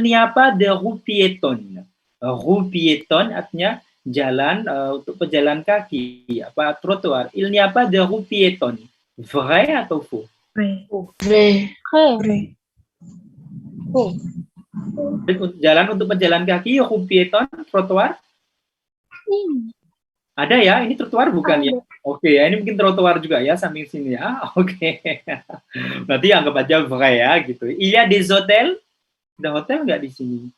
n'y a pas de rue piétonne. Rue piétonne artinya jalan untuk pejalan kaki, apa trotoar. Il n'y a pas de rue piétonne. Vrai atau faux? Vrai. Vrai. Jalan untuk pejalan kaki, rue piétonne, trotoar? Ada ya, ini trotoar bukan ya? Oke, ya ini mungkin trotoar juga ya, samping sini ya. Oke. Berarti anggap aja vrai ya, gitu. Il y a des hôtels? Ada hotel nggak di sini?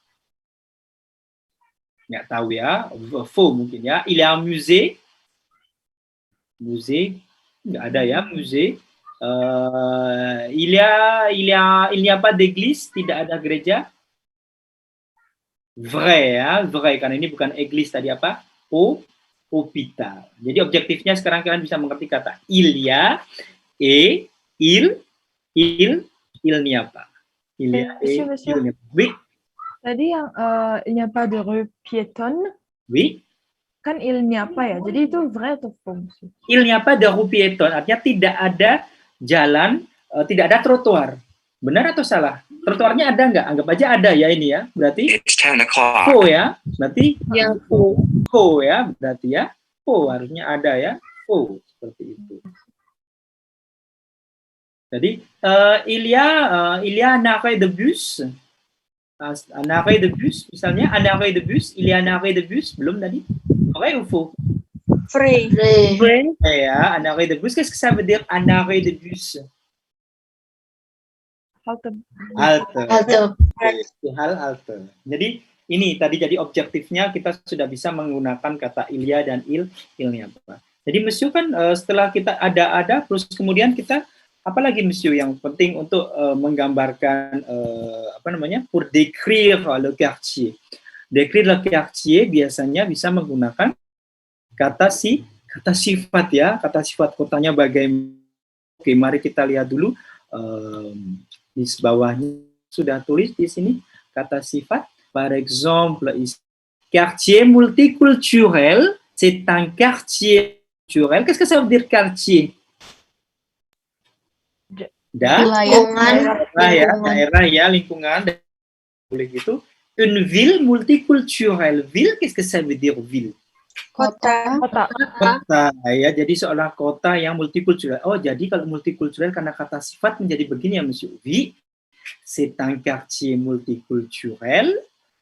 Nggak tahu ya, faux mungkin ya. Il y a un musée? Musée? Nggak ada ya, musée. Il n'y a pas d'église? Tidak ada gereja? Vrai ya, vrai. Karena ini bukan église tadi apa? Hôpital. Jadi objektifnya sekarang kalian bisa mengerti kata il y a, et, il n'y a pas. Il y a, et, Monsieur. il n'y a pas. Oui, Tadi yang il n'y a pas de rue piétonne, oui. kan il n'y a pas ya. Jadi itu vrai atau faux, Monsieur? Il n'y a pas de rue piétonne, artinya tidak ada jalan, tidak ada trotoar. Benar atau salah? Trotoarnya ada nggak? Anggap aja ada ya ini ya. Berarti It's 10 o'clock. faux ya. Berarti Ya, faux. faux ya. Berarti ya faux harusnya ada ya. Faux seperti itu. Jadi il y a un arrêt de bus. Un arrêt de bus misalnya, un arrêt de bus. Il y a un arrêt de bus. Belum tadi? Vrai ou faux? Vrai. Ya, un arrêt de bus. Qu'est-ce que ça veut dire un arrêt de bus? Halte. Halte. Jadi ini tadi jadi objektifnya kita sudah bisa menggunakan kata il y a dan il n'y a pas. Jadi monsieur kan setelah kita ada terus kemudian kita apalagi monsieur yang penting untuk menggambarkan pour décrire le quartier. Décrire le quartier biasanya bisa menggunakan kata sifat ya, kata sifat kotanya bagaimana. Oke, mari kita lihat dulu di bawahnya sudah tulis di sini kata sifat. Par exemple, ici, quartier multiculturel, c'est un quartier culturel. Qu'est-ce que ça veut dire quartier? Daerah ya, lingkungan. Boleh gitu. Une ville multiculturelle. Ville, qu'est-ce que ça veut dire ville? Kota. Kota ya, jadi seolah kota yang multikultural. Oh, jadi kalau multikultural karena kata sifat menjadi begini ya, Monsieur. Oui, c'est un quartier multiculturel,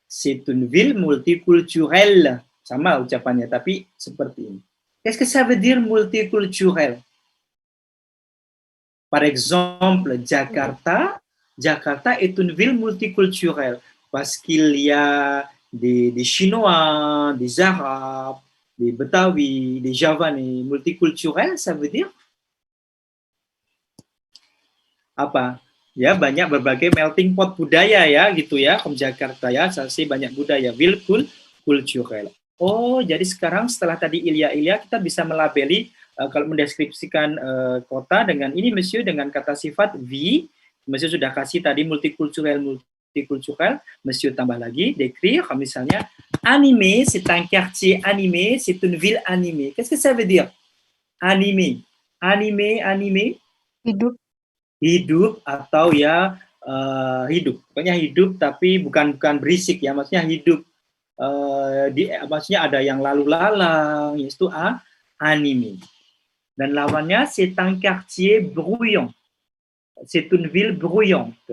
c'est une ville multiculturelle. Sama ucapannya, tapi seperti ini. Qu'est-ce que ça veut dire multiculturel? Par exemple, Jakarta est une ville multiculturelle parce qu'il y a des Chinois, des Arabes, des Betawi, des Javanais. Multiculturel, ça veut dire apa? Ya, banyak berbagai melting pot budaya ya, gitu ya. Di Jakarta ya, saya banyak budaya. Ville culturel. Oh, jadi sekarang setelah tadi Ilya, kita bisa melabeli kalau mendeskripsikan kota dengan ini, Monsieur, dengan kata sifat vi. Monsieur sudah kasih tadi multiculturel, Monsieur tambah lagi, décrire, misalnya, animé, c'est un quartier animé, c'est une ville animée. Qu'est-ce que ça veut dire? Animé. Hidup atau ya hidup. Pokoknya hidup tapi bukan berisik ya, maksudnya hidup. Maksudnya ada yang lalu lalang, yaitu animé. Dan lawannya, c'est un quartier bruyant. C'est une ville bruyante.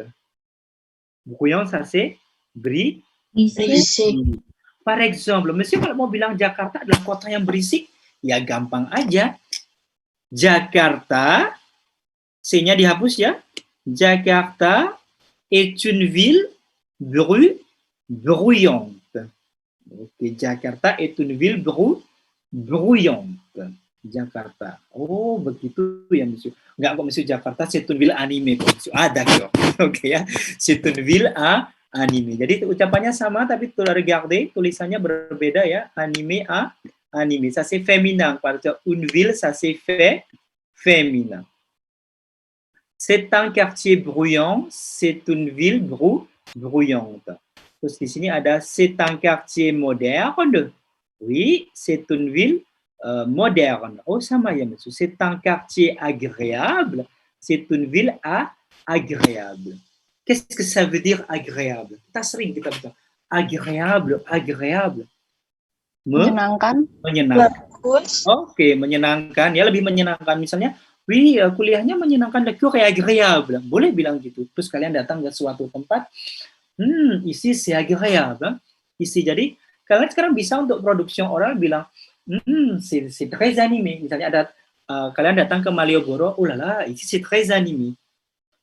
Bruyant, ça c'est berisik. Par exemple, Monsieur kalau mau bilang Jakarta adalah kota yang berisik, ya gampang aja. Jakarta, C-nya dihapus ya. Jakarta est une ville bruyante. Oke, Jakarta est une ville bruyante. Jakarta. Oh, begitu ya, Monsieur. Enggak kok, Monsieur, Jakarta c'est une ville animée. D'accord. Oke ya. C'est une ville animée. Jadi ucapannya sama tapi regardez, tulisannya berbeda ya. Animé animé. Ça c'est féminin. Par exemple, une ville, ça c'est féminin. C'est un quartier bruyant, c'est une ville bruyante. Terus di sini ada c'est un quartier moderne. Oui, c'est une ville moderne. Oh, sama ya, Monsieur. C'est un quartier agréable, c'est une ville agréable. Qu'est-ce que ça veut dire agréable? Kita sering kita bilang agréable, agréable. Menyenangkan. Menyenangkan. Oke, menyenangkan. Ya, lebih menyenangkan. Misalnya, wih, kuliahnya menyenangkan, le cours est agréable. Boleh bilang gitu. Terus kalian datang ke suatu tempat, ici c'est agréable. Ici, jadi kalian sekarang bisa untuk produksi oral bilang, c'est très animé. Misalnya ada kalian datang ke Malioboro, ulala, ici c'est très animé.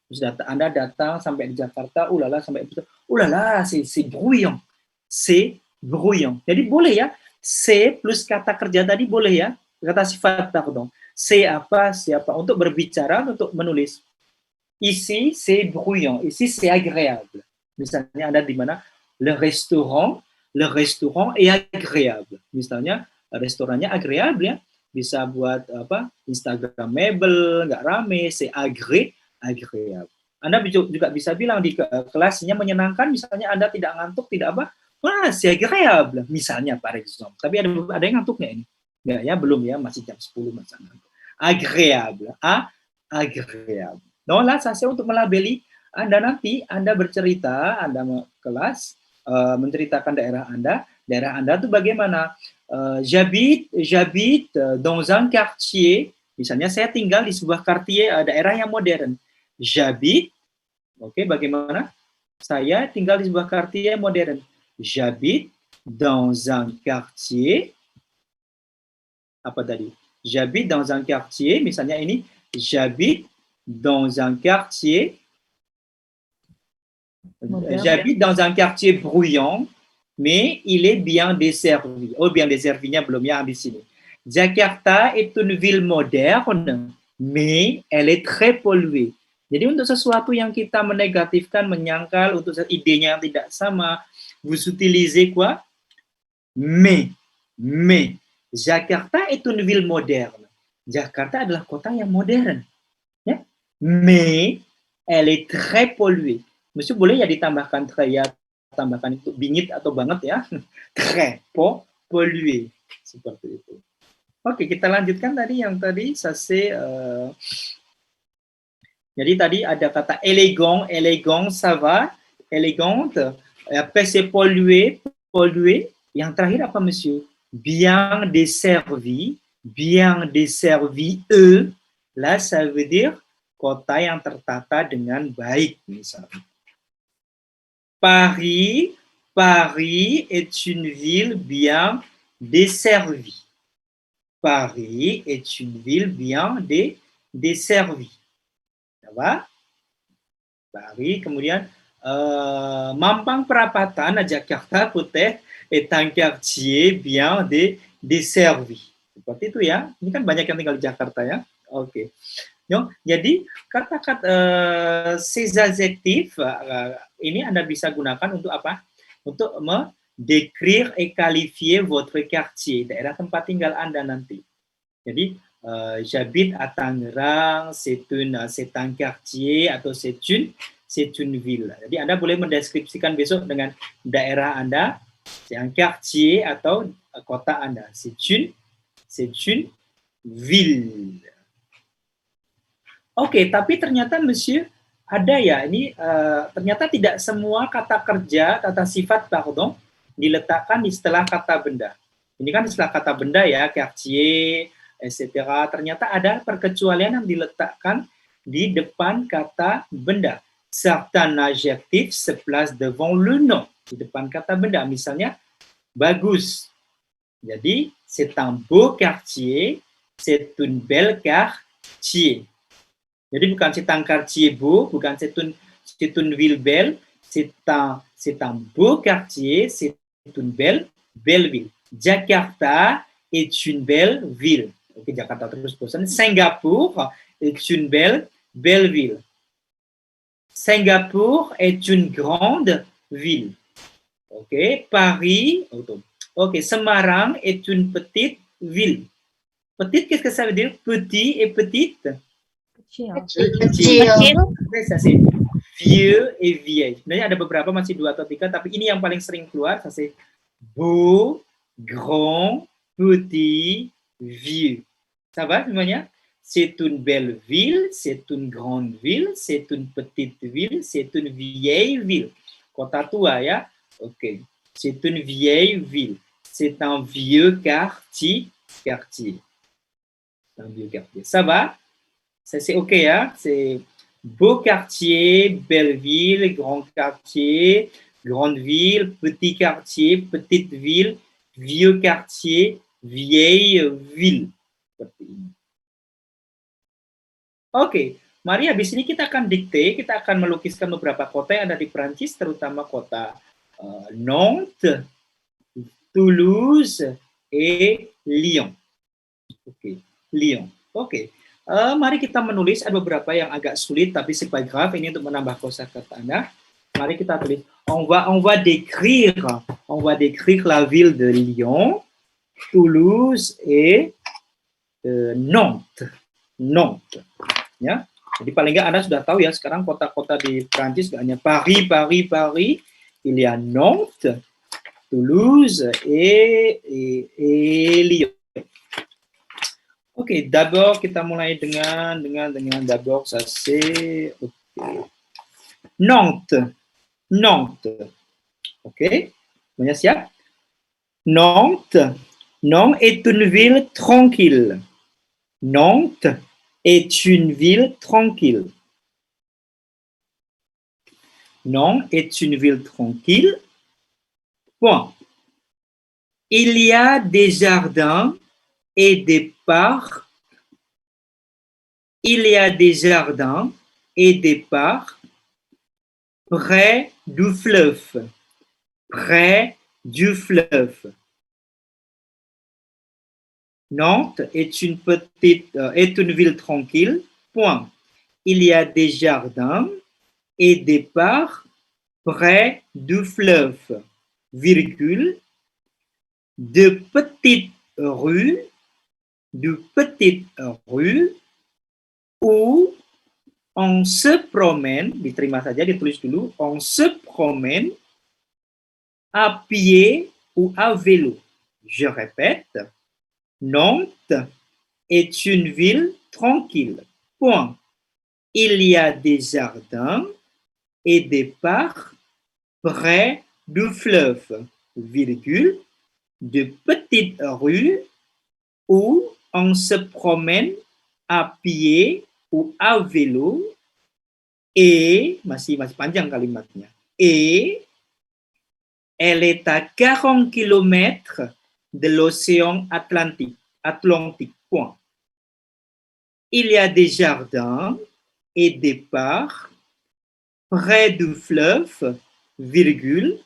Terus Anda datang sampai di Jakarta, ulala, sampai ulala, c'est bruyant. C'est bruyant. Jadi boleh ya, c'est plus kata kerja tadi boleh ya, kata sifat, pardon. C'est apa, siapa, untuk berbicara, untuk menulis. Ici, c'est bruyant. Ici, c'est agréable. Misalnya Anda di mana? Le restaurant est agréable. Misalnya, restorannya agréable ya. Bisa buat apa? Instagramable, nggak rame, c'est agréable. Anda juga bisa bilang di kelasnya menyenangkan, misalnya Anda tidak ngantuk, tidak apa? Wah, c'est agréable. Misalnya, par exemple. Tapi ada yang ngantuk nggak ini? Nggak ya, belum ya, masih jam 10 masa ngantuk. Agréable, agréable. Donc là, ça c'est untuk melabeli Anda nanti, Anda bercerita, Anda kelas, menceritakan daerah Anda tuh bagaimana? J'habite dans un quartier, misalnya saya tinggal di sebuah quartier, daerah yang modern. J'habite, oke, bagaimana? Saya tinggal di sebuah quartier modern. J'habite dans un quartier, apa tadi? J'habite dans un quartier, misalnya ini, j'habite dans un quartier, j'habite dans un quartier bruyant, mais il est bien desservi. Oh, bien desservinya belum ya di sini. Jakarta est une ville moderne, mais elle est très polluée. Jadi untuk sesuatu yang kita menegatifkan, menyangkal, untuk idenya yang tidak sama, vous utilisez quoi? Mais. Jakarta est une ville moderne. Jakarta adalah kota yang modern. Ya? Mais elle est très polluée. Mesti boleh ya ditambahkan très ya, tambahkan itu bingit atau banget ya. Très polluée. Seperti itu. Oke, kita lanjutkan tadi yang tadi sase. Jadi tadi ada kata élégant, ça va, élégante. Après c'est pollué. Yang terakhir apa, monsieur? Bien desservi, là ça veut dire kota yang tertata dengan baik, misalnya. Paris est une ville bien desservie. Paris est une ville bien desservie. Ça va? Paris, kemudian Mampang Perapatan, Jakarta peut-être est un quartier bien desservi. Seperti itu ya. Ini kan banyak yang tinggal di Jakarta ya. Oke. Jadi kata-kata ces adjectifs ini Anda bisa gunakan untuk apa? Untuk décrire et qualifier votre quartier, daerah tempat tinggal Anda nanti. Jadi j'habite à Tangerang, c'est un quartier atau c'est une ville. Jadi Anda boleh mendeskripsikan besok dengan daerah Anda, c'est un quartier atau kota Anda. C'est une ville. Oke, tapi ternyata monsieur ada ya, ini ternyata tidak semua kata kerja, kata sifat, pardon, diletakkan di setelah kata benda. Ini kan setelah kata benda ya, quartier, etc. Ternyata ada perkecualian yang diletakkan di depan kata benda. Certains adjectifs se placent devant le nom, di depan kata benda. Misalnya, bagus. Jadi, c'est un beau quartier, c'est une belle quartier. Jadi bukan c'est un quartier beau, bukan c'est une ville belle, c'est un beau quartier, c'est une belle ville. Jakarta est une belle ville. Oke, Jakarta terus bosan. Singapour est une belle ville. Singapour est une grande ville. Oke, Paris. Oke, Semarang est une petite ville. Petite, qu'est-ce que ça veut dire? Petit et petite? Kecil. Ça c'est vieux et vieille. Sebenarnya ada beberapa masih 2 atau 3, tapi ini yang paling sering keluar. Ça c'est beau, grand, petit, vieux. Ça va semuanya? c'est une belle ville, c'est une grande ville, c'est une petite ville, c'est une vieille ville. Kota tua ya. Ok. C'est une vieille ville. C'est un vieux quartier. Un vieux quartier. Ça va? Ça, c'est OK, hein? C'est beau quartier, belle ville, grand quartier, grande ville, petit quartier, petite ville, vieux quartier, vieille ville. Seperti ini. Oke, mari habis ini kita akan dikte, kita akan melukiskan beberapa kota yang ada di Prancis, terutama kota Nantes, Toulouse, et Lyon. Oke, Lyon. Oke. Mari kita menulis, ada beberapa yang agak sulit, tapi c'est pas grave, ini untuk menambah kosakata Anda. Mari kita tulis. On va décrire la ville de Lyon, Toulouse et Nantes. Nantes. Ya. Jadi paling nggak Anda sudah tahu ya, sekarang kota-kota di Prancis nggak hanya Paris, il y a Nantes, Toulouse et Lyon. Oke, d'abord kita mulai dengan d'abord ça c'est okay. Nantes. Oke. Semuanya siap? Nantes est une ville tranquille. Nantes est une ville tranquille. Nantes est une ville tranquille. Point. Il y a des jardins et des parcs. Il y a des jardins et des parcs près du fleuve. Près du fleuve. Nantes est une ville tranquille. Point. Il y a des jardins et des parcs près du fleuve. Virgule. De petites rues où on se promène, diterima saja, ditulis dulu, on se promène à pied ou à vélo. Je répète, Nantes est une ville tranquille. Point. Il y a des jardins et des parcs près du fleuve, virgule, de petites rues où on se promène à pied ou à vélo, et, masih panjang kalimatnya, et elle est à 40 km de l'océan Atlantique. Point. Il y a des jardins et des parcs près du fleuve, virgule,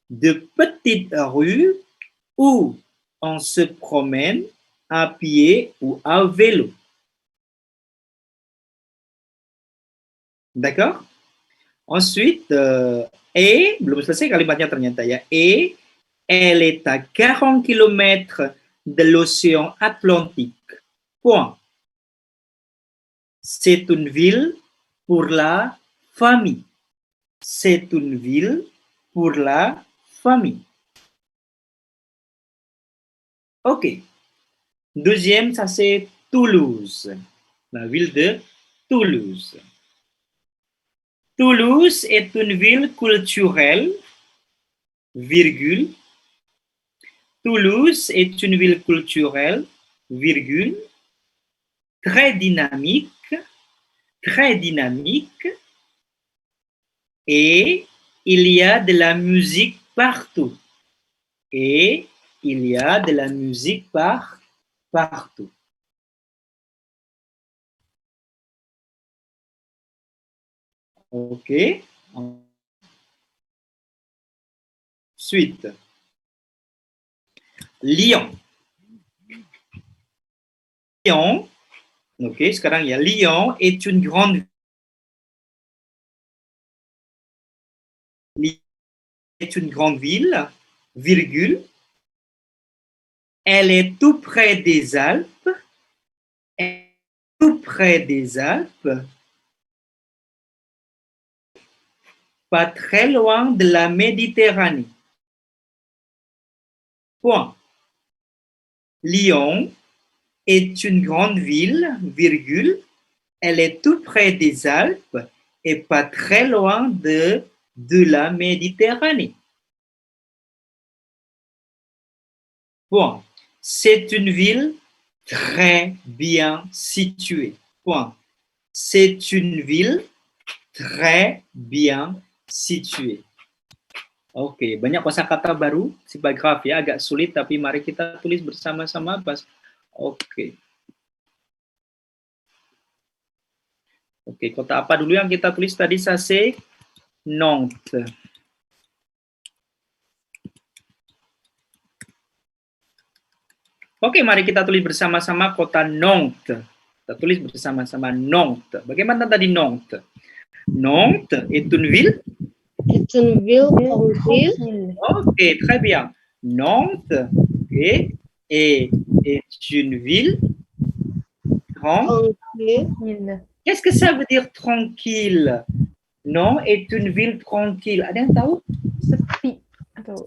de petites rues où on se promène à pied ou à vélo. D'accord? Ensuite, et, belum selesai kalimatnya ternyata ya, et elle est à 40 km de l'océan Atlantique. Point. C'est une ville pour la famille. C'est une ville pour la famille. Ok. Deuxième, ça c'est Toulouse. La ville de Toulouse. Toulouse est une ville culturelle, virgule. Toulouse est une ville culturelle, virgule, très dynamique, et il y a de la musique partout. Et il y a de la musique partout. Ok. Suite. Lyon. Ok, sekarang ya, Lyon est une grande ville, virgule. Elle est tout près des Alpes. Pas très loin de la Méditerranée. Point. Lyon est une grande ville, virgule, elle est tout près des Alpes et pas très loin de la Méditerranée. Point. C'est une ville très bien située. Point. C'est une ville très bien située. Oke, banyak kosakata baru, sipagraf ya, agak sulit tapi mari kita tulis bersama-sama pas. Oke. Oke, kota apa dulu yang kita tulis tadi, Sase? Nantes. Oke, mari kita tulis bersama-sama kota Nantes. Kita tulis bersama-sama Nantes. Bagaimana tadi Nantes? Nantes est une ville? Est une ville tranquille. Ok, très bien. Nantes est une ville tranquille. Qu'est-ce que ça veut dire tranquille? Non, est une ville tranquille. Ada yang tahu? Sepi atau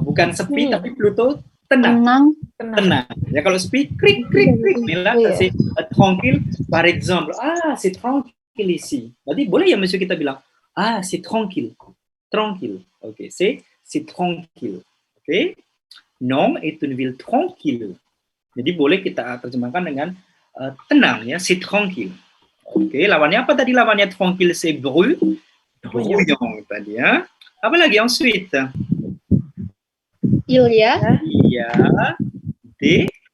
Bukan sepi, tapi plutôt tenang. Tenang. Ya kalau sepi, krik, krik, krik. Inilah c'est tranquille. Par exemple, c'est tranquille ici. Berarti boleh ya monsieur kita bilang, c'est tranquille. Tranquille. Ok, c'est tranquille. Ok. Non est une ville tranquille. Jadi boleh kita terjemahkan dengan tenang ya, c'est tranquille. Oke, lawannya apa tadi? Lawannya tranquille, c'est bruyant tadi ya. Apa lagi ensuite? Il y a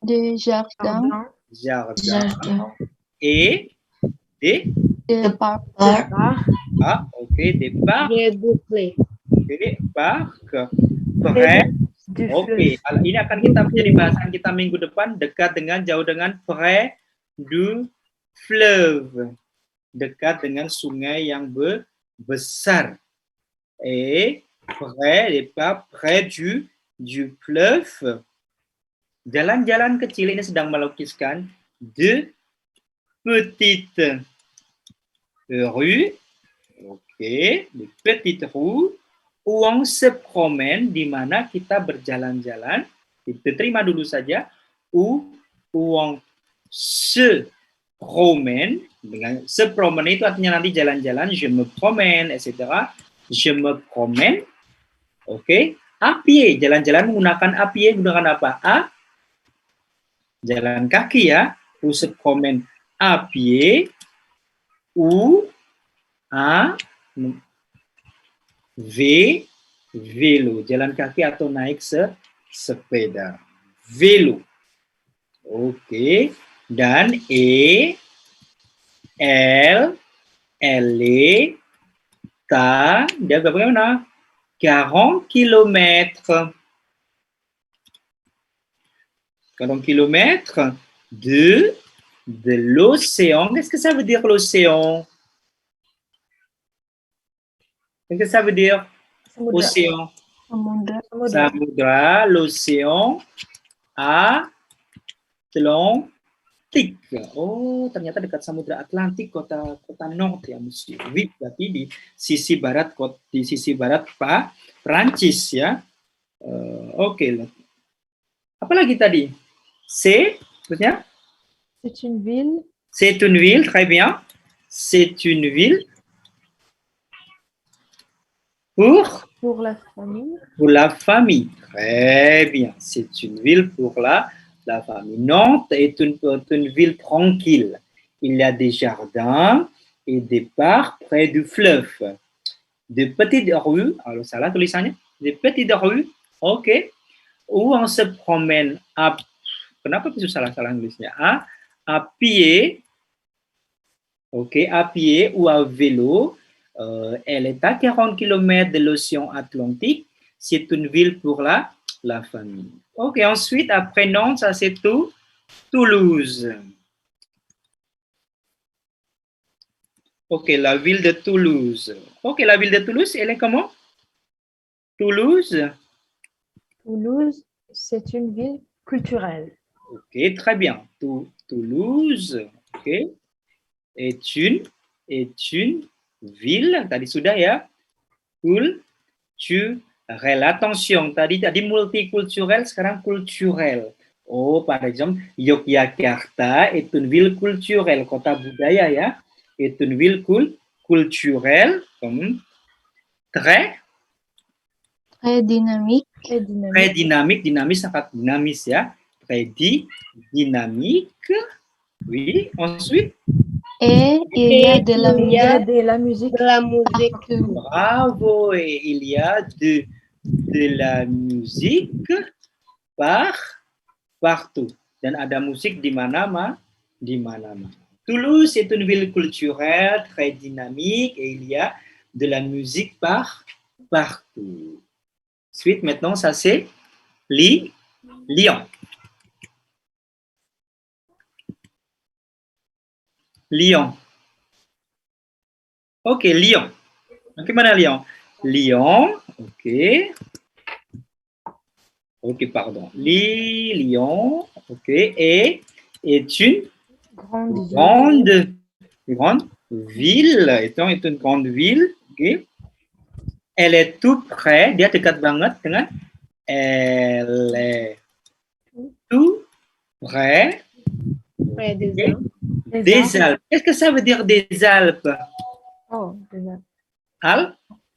des jardins et des parcs. Ok, des parcs. Des parcs. Près. Oke, ini akan kita menjadi bahasan kita minggu depan, dekat dengan, jauh dengan, près du fleuve. Dekat dengan sungai yang besar. Et près, des parcs, près du fleuve. Jalan-jalan kecil ini sedang melukiskan de petites rues. Oke, de petites rues où on se promène, di mana kita berjalan-jalan. Terima dulu saja. Où on se promène. Dengan se promène itu artinya nanti jalan-jalan. Je me promène, etc. Je me promène. Oke. À pied, jalan-jalan menggunakan à pied, menggunakan apa? Jalan kaki ya. Ou se promène à pied ou à vélo, jalan kaki atau naik sepeda. Vélo. Oke. Dan elle est dia bagaimana? 40 km. 40 km de l'océan. Qu'est-ce que ça veut dire l'océan? Qu'est-ce que ça veut dire? Océan. Samudra, l'océan Atlantique. Oh, ternyata dekat Samudra Atlantik kota Nantes ya, Monsieur. Oui, berarti di sisi barat Prancis ya. Oke. Apa lagi tadi? Terusnya? C'est une ville. C'est une ville, très bien. C'est une ville pour la famille. Pour la famille. Très bien. C'est une ville pour la famille. Nantes est une ville tranquille. Il y a des jardins et des parcs près du fleuve. De petites rues, alors salah tulisannya, des petites rues, ok, où on se promène kenapa bisa salah nulisnya? À pied, ok, à pied ou à vélo. Elle est à 40 km de l'océan Atlantique. C'est une ville pour la famille. Ok, ensuite, après Nantes, ça c'est tout. Toulouse. Ok, la ville de Toulouse. Ok, la ville de Toulouse, elle est comment? Toulouse, c'est une ville culturelle. Ok, très bien. Toulouse, ok, est une ville, tadi sudah ya, culturelle. Attention, tadi multiculturel, sekarang culturel. Oh, par exemple, Yogyakarta est une ville culturelle, kota budaya ya, est une ville culturelle, très Très dynamique. Très dynamique. très dynamique, dinamis sangat dinamis ya, très dynamique. Oui, ensuite, Et il y a de la Il y Il y a a musique de la musique. de la musique partout. bravo, et il y a de la musique partout. Dan ada musik di mana-mana. Toulouse est une ville culturelle très dynamique et il y a de la musique partout. Ensuite, maintenant, ça c'est Lyon. Lyon. Ok, Lyon. Ok, mana Lyon? Lyon, ok. Ok, pardon. Lyon, ok. Et est une grande ville. Itu une grande ville. Ok. Elle est tout près. Dia dekat banget dengan. Elle est tout près près des des, Alpes. des Alpes. Qu'est-ce que ça veut dire des Alpes? Oh, déjà.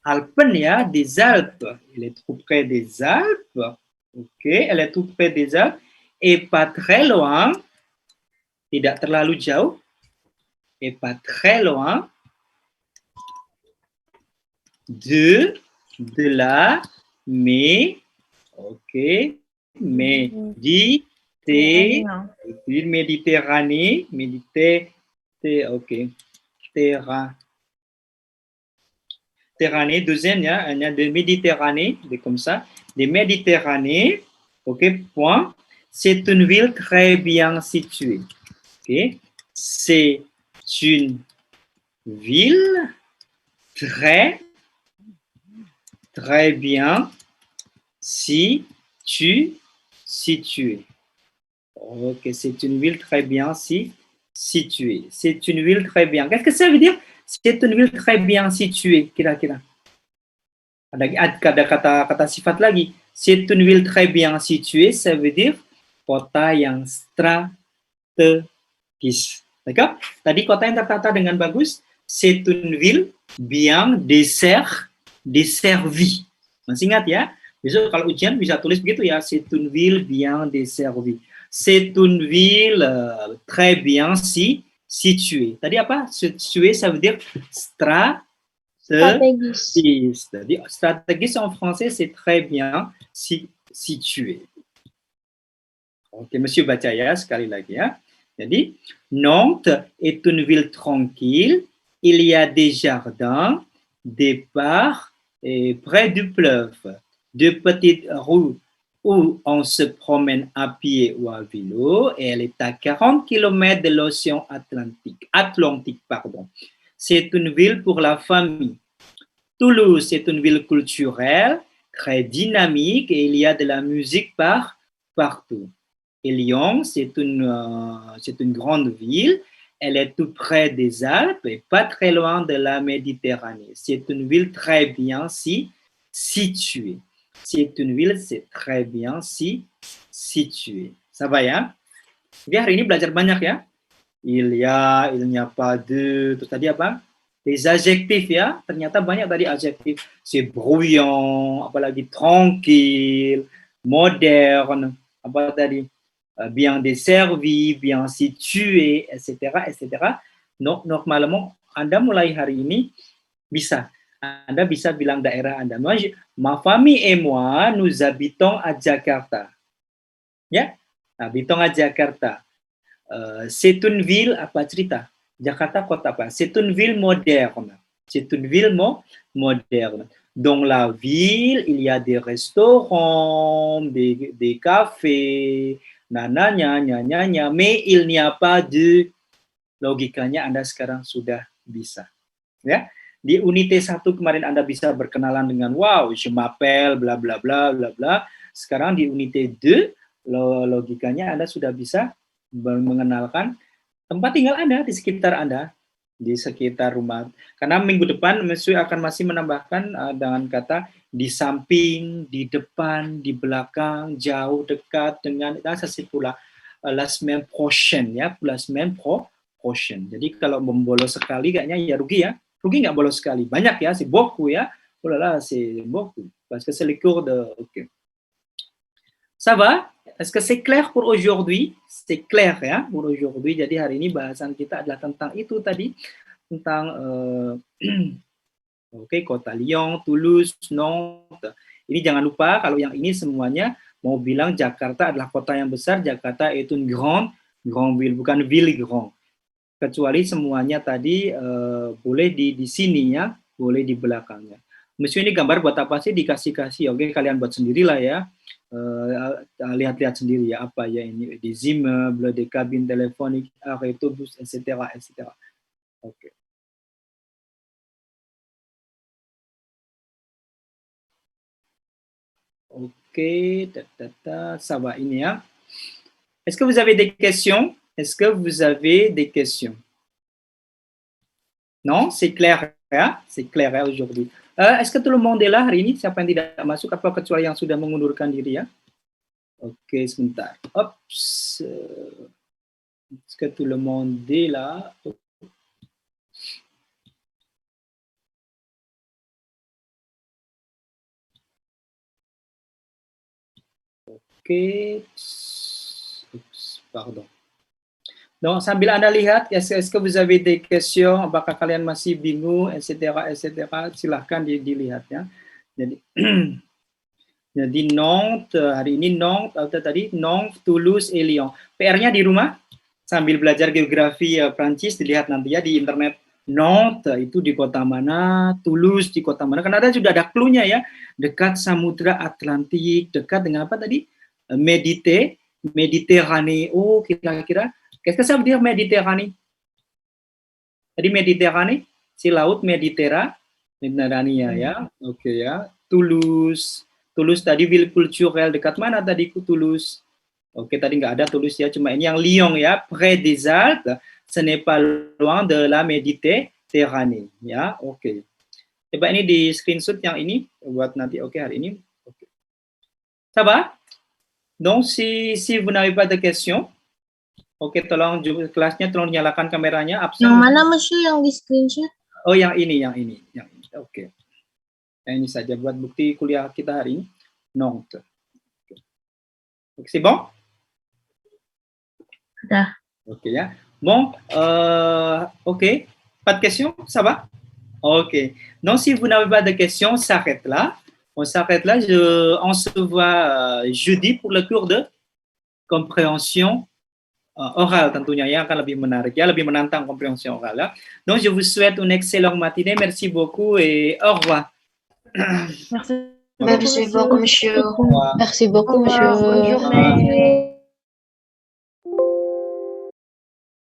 Alpen ya, des Alpes. Elle est tout près des Alpes. Ok, elle est tout près des Alpes. Et pas très loin. Tidak terlalu jauh. Et pas très loin de la Méditerranée, ok, Méditerranée, deuxième, il y a de Méditerranée, comme ça, des Méditerranées, ok, point. C'est une ville très bien située, ok. C'est une ville très bien située. Ok, c'est une ville très bien située. C'est une ville très bien. Qu'est-ce que ça veut dire? C'est une ville très bien située. Kira-kira. Ada kata sifat lagi. C'est une ville très bien située. Ça veut dire kota yang strategis. D'accord? Tadi kota yang tertata dengan bagus. C'est une ville bien desservie. Masih ingat ya? Besok kalau ujian bisa tulis begitu ya. C'est une ville bien desservie. C'est une ville très bien située. Tadi apa? Située, ça veut dire stratégique. Stratégique en français, c'est très bien situé. Ok, Monsieur Bacaya, sekali lagi ya. Jadi, Nantes est une ville tranquille. Il y a des jardins, des parcs et près du fleuve, de petites rues où on se promène à pied ou à vélo, et elle est à 40 km de l'océan Atlantique. C'est une ville pour la famille. Toulouse, c'est une ville culturelle, très dynamique, et il y a de la musique partout. Et Lyon, c'est une grande ville. Elle est tout près des Alpes et pas très loin de la Méditerranée. C'est une ville très bien située. C'est une ville très bien située. Ça va ya? Oke, hari ini belajar banyak ya. Il y a pas de, terus tadi apa? Les adjectifs ya. Ternyata banyak tadi adjectif. C'est bruyant, apalagi tranquille, moderne, apa tadi? Bien desservi, bien situé, etc., etc. No, normalement, Anda mulai hari ini bisa. Anda bisa bilang daerah Anda. Ma famille et moi, nous habitons à Jakarta. Ya, habitons à Jakarta. C'est une ville, apa cerita? Jakarta kota apa? C'est une ville moderne. C'est une ville moderne. Dans la ville, il y a des restaurants, des cafés, nananya, mais il n'y a pas de, logikanya Anda sekarang sudah bisa. Ya, di unité 1 kemarin Anda bisa berkenalan dengan wow, je m'appelle, bla bla bla bla bla. Sekarang di unité 2, logikanya Anda sudah bisa mengenalkan tempat tinggal Anda di sekitar Anda. di sekitar rumah. Karena minggu depan Monsieur akan masih menambahkan dengan kata di samping, di depan, di belakang, jauh, dekat, dengan, ça c'est pour la semaine prochaine ya, pour la semaine prochaine. Jadi kalau membolos sekali kayaknya ya rugi ya. Rugi nggak bolos sekali? Banyak ya, c'est beaucoup ya. Oh là là, c'est beaucoup. Parce que c'est les cours de... Ok. Ça va? Est-ce que c'est clair pour aujourd'hui? C'est clair ya pour aujourd'hui. Jadi hari ini bahasan kita adalah tentang itu tadi. Tentang kota Lyon, Toulouse, Nantes. Ini jangan lupa kalau yang ini semuanya mau bilang Jakarta adalah kota yang besar. Jakarta itu grande ville, bukan ville grand. Kecuali semuanya tadi boleh di sini ya, boleh di belakangnya. Monsieur ini gambar buat apa sih? Dikasih-kasih, oke kalian buat sendirilah ya. Lihat-lihat sendiri ya apa ya ini, des immeubles, des cabines téléphoniques, arrêt autobus, etc. etc. Oke. Oke, ça va ini ya. Est-ce que vous avez des questions? Est-ce que vous avez des questions? Non, c'est clair ya, c'est clair ya aujourd'hui. Est-ce que tout le monde est là hari ini? Siapa yang tidak masuk? Apa kecuali yang sudah mengundurkan diri ya? Oke, sebentar. Ops. Est-ce que tout le monde est là? Oke. Oops, pardon. Donc, sambil Anda lihat, est-ce que vous avez des questions, apakah kalian masih bingung, etc., silahkan dilihat ya. Jadi Nantes, hari ini Nantes, atau tadi Nantes, Toulouse, et Lyon. PR-nya di rumah, sambil belajar geografi Prancis, dilihat nanti ya di internet. Nantes itu di kota mana, Toulouse di kota mana, karena sudah ada clue-nya ya, dekat Samudra Atlantik, dekat dengan apa tadi? Mediterranée, oh kira-kira, qu'est-ce que ça veut dire Méditerranée? Tadi Méditerranée, si laut Mediterania ya, oke ya. Toulouse tadi ville culturelle dekat mana tadi Toulouse? Oke tadi nggak ada Toulouse ya, cuma ini yang Lyon ya, près des Alpes, ce n'est pas loin de la Méditerranée ya, oke. Coba ini di screenshot yang ini buat nanti, oke hari ini, oke. Ça va? Donc si vous n'avez pas de questions. Oke, tolong kelasnya tolong nyalakan kameranya. Absen. Yang mana Monsieur yang di screenshot? Oh, yang ini. Oke. Yang ini saja buat bukti kuliah kita hari ini. Nantes. Oke, c'est bon? Udah. Oke ya. Bon, ok. Pas de questions? Ça va? Ok. Donc, si vous n'avez pas de questions, on s'arrête là. On se voit jeudi pour le cours de compréhension oral tentunya ya, akan lebih menarik ya, lebih menantang compréhension oral ya. Donc je vous souhaite une excellente matinée, merci beaucoup et au revoir. Merci beaucoup, monsieur. Merci beaucoup, monsieur. Bonne journée.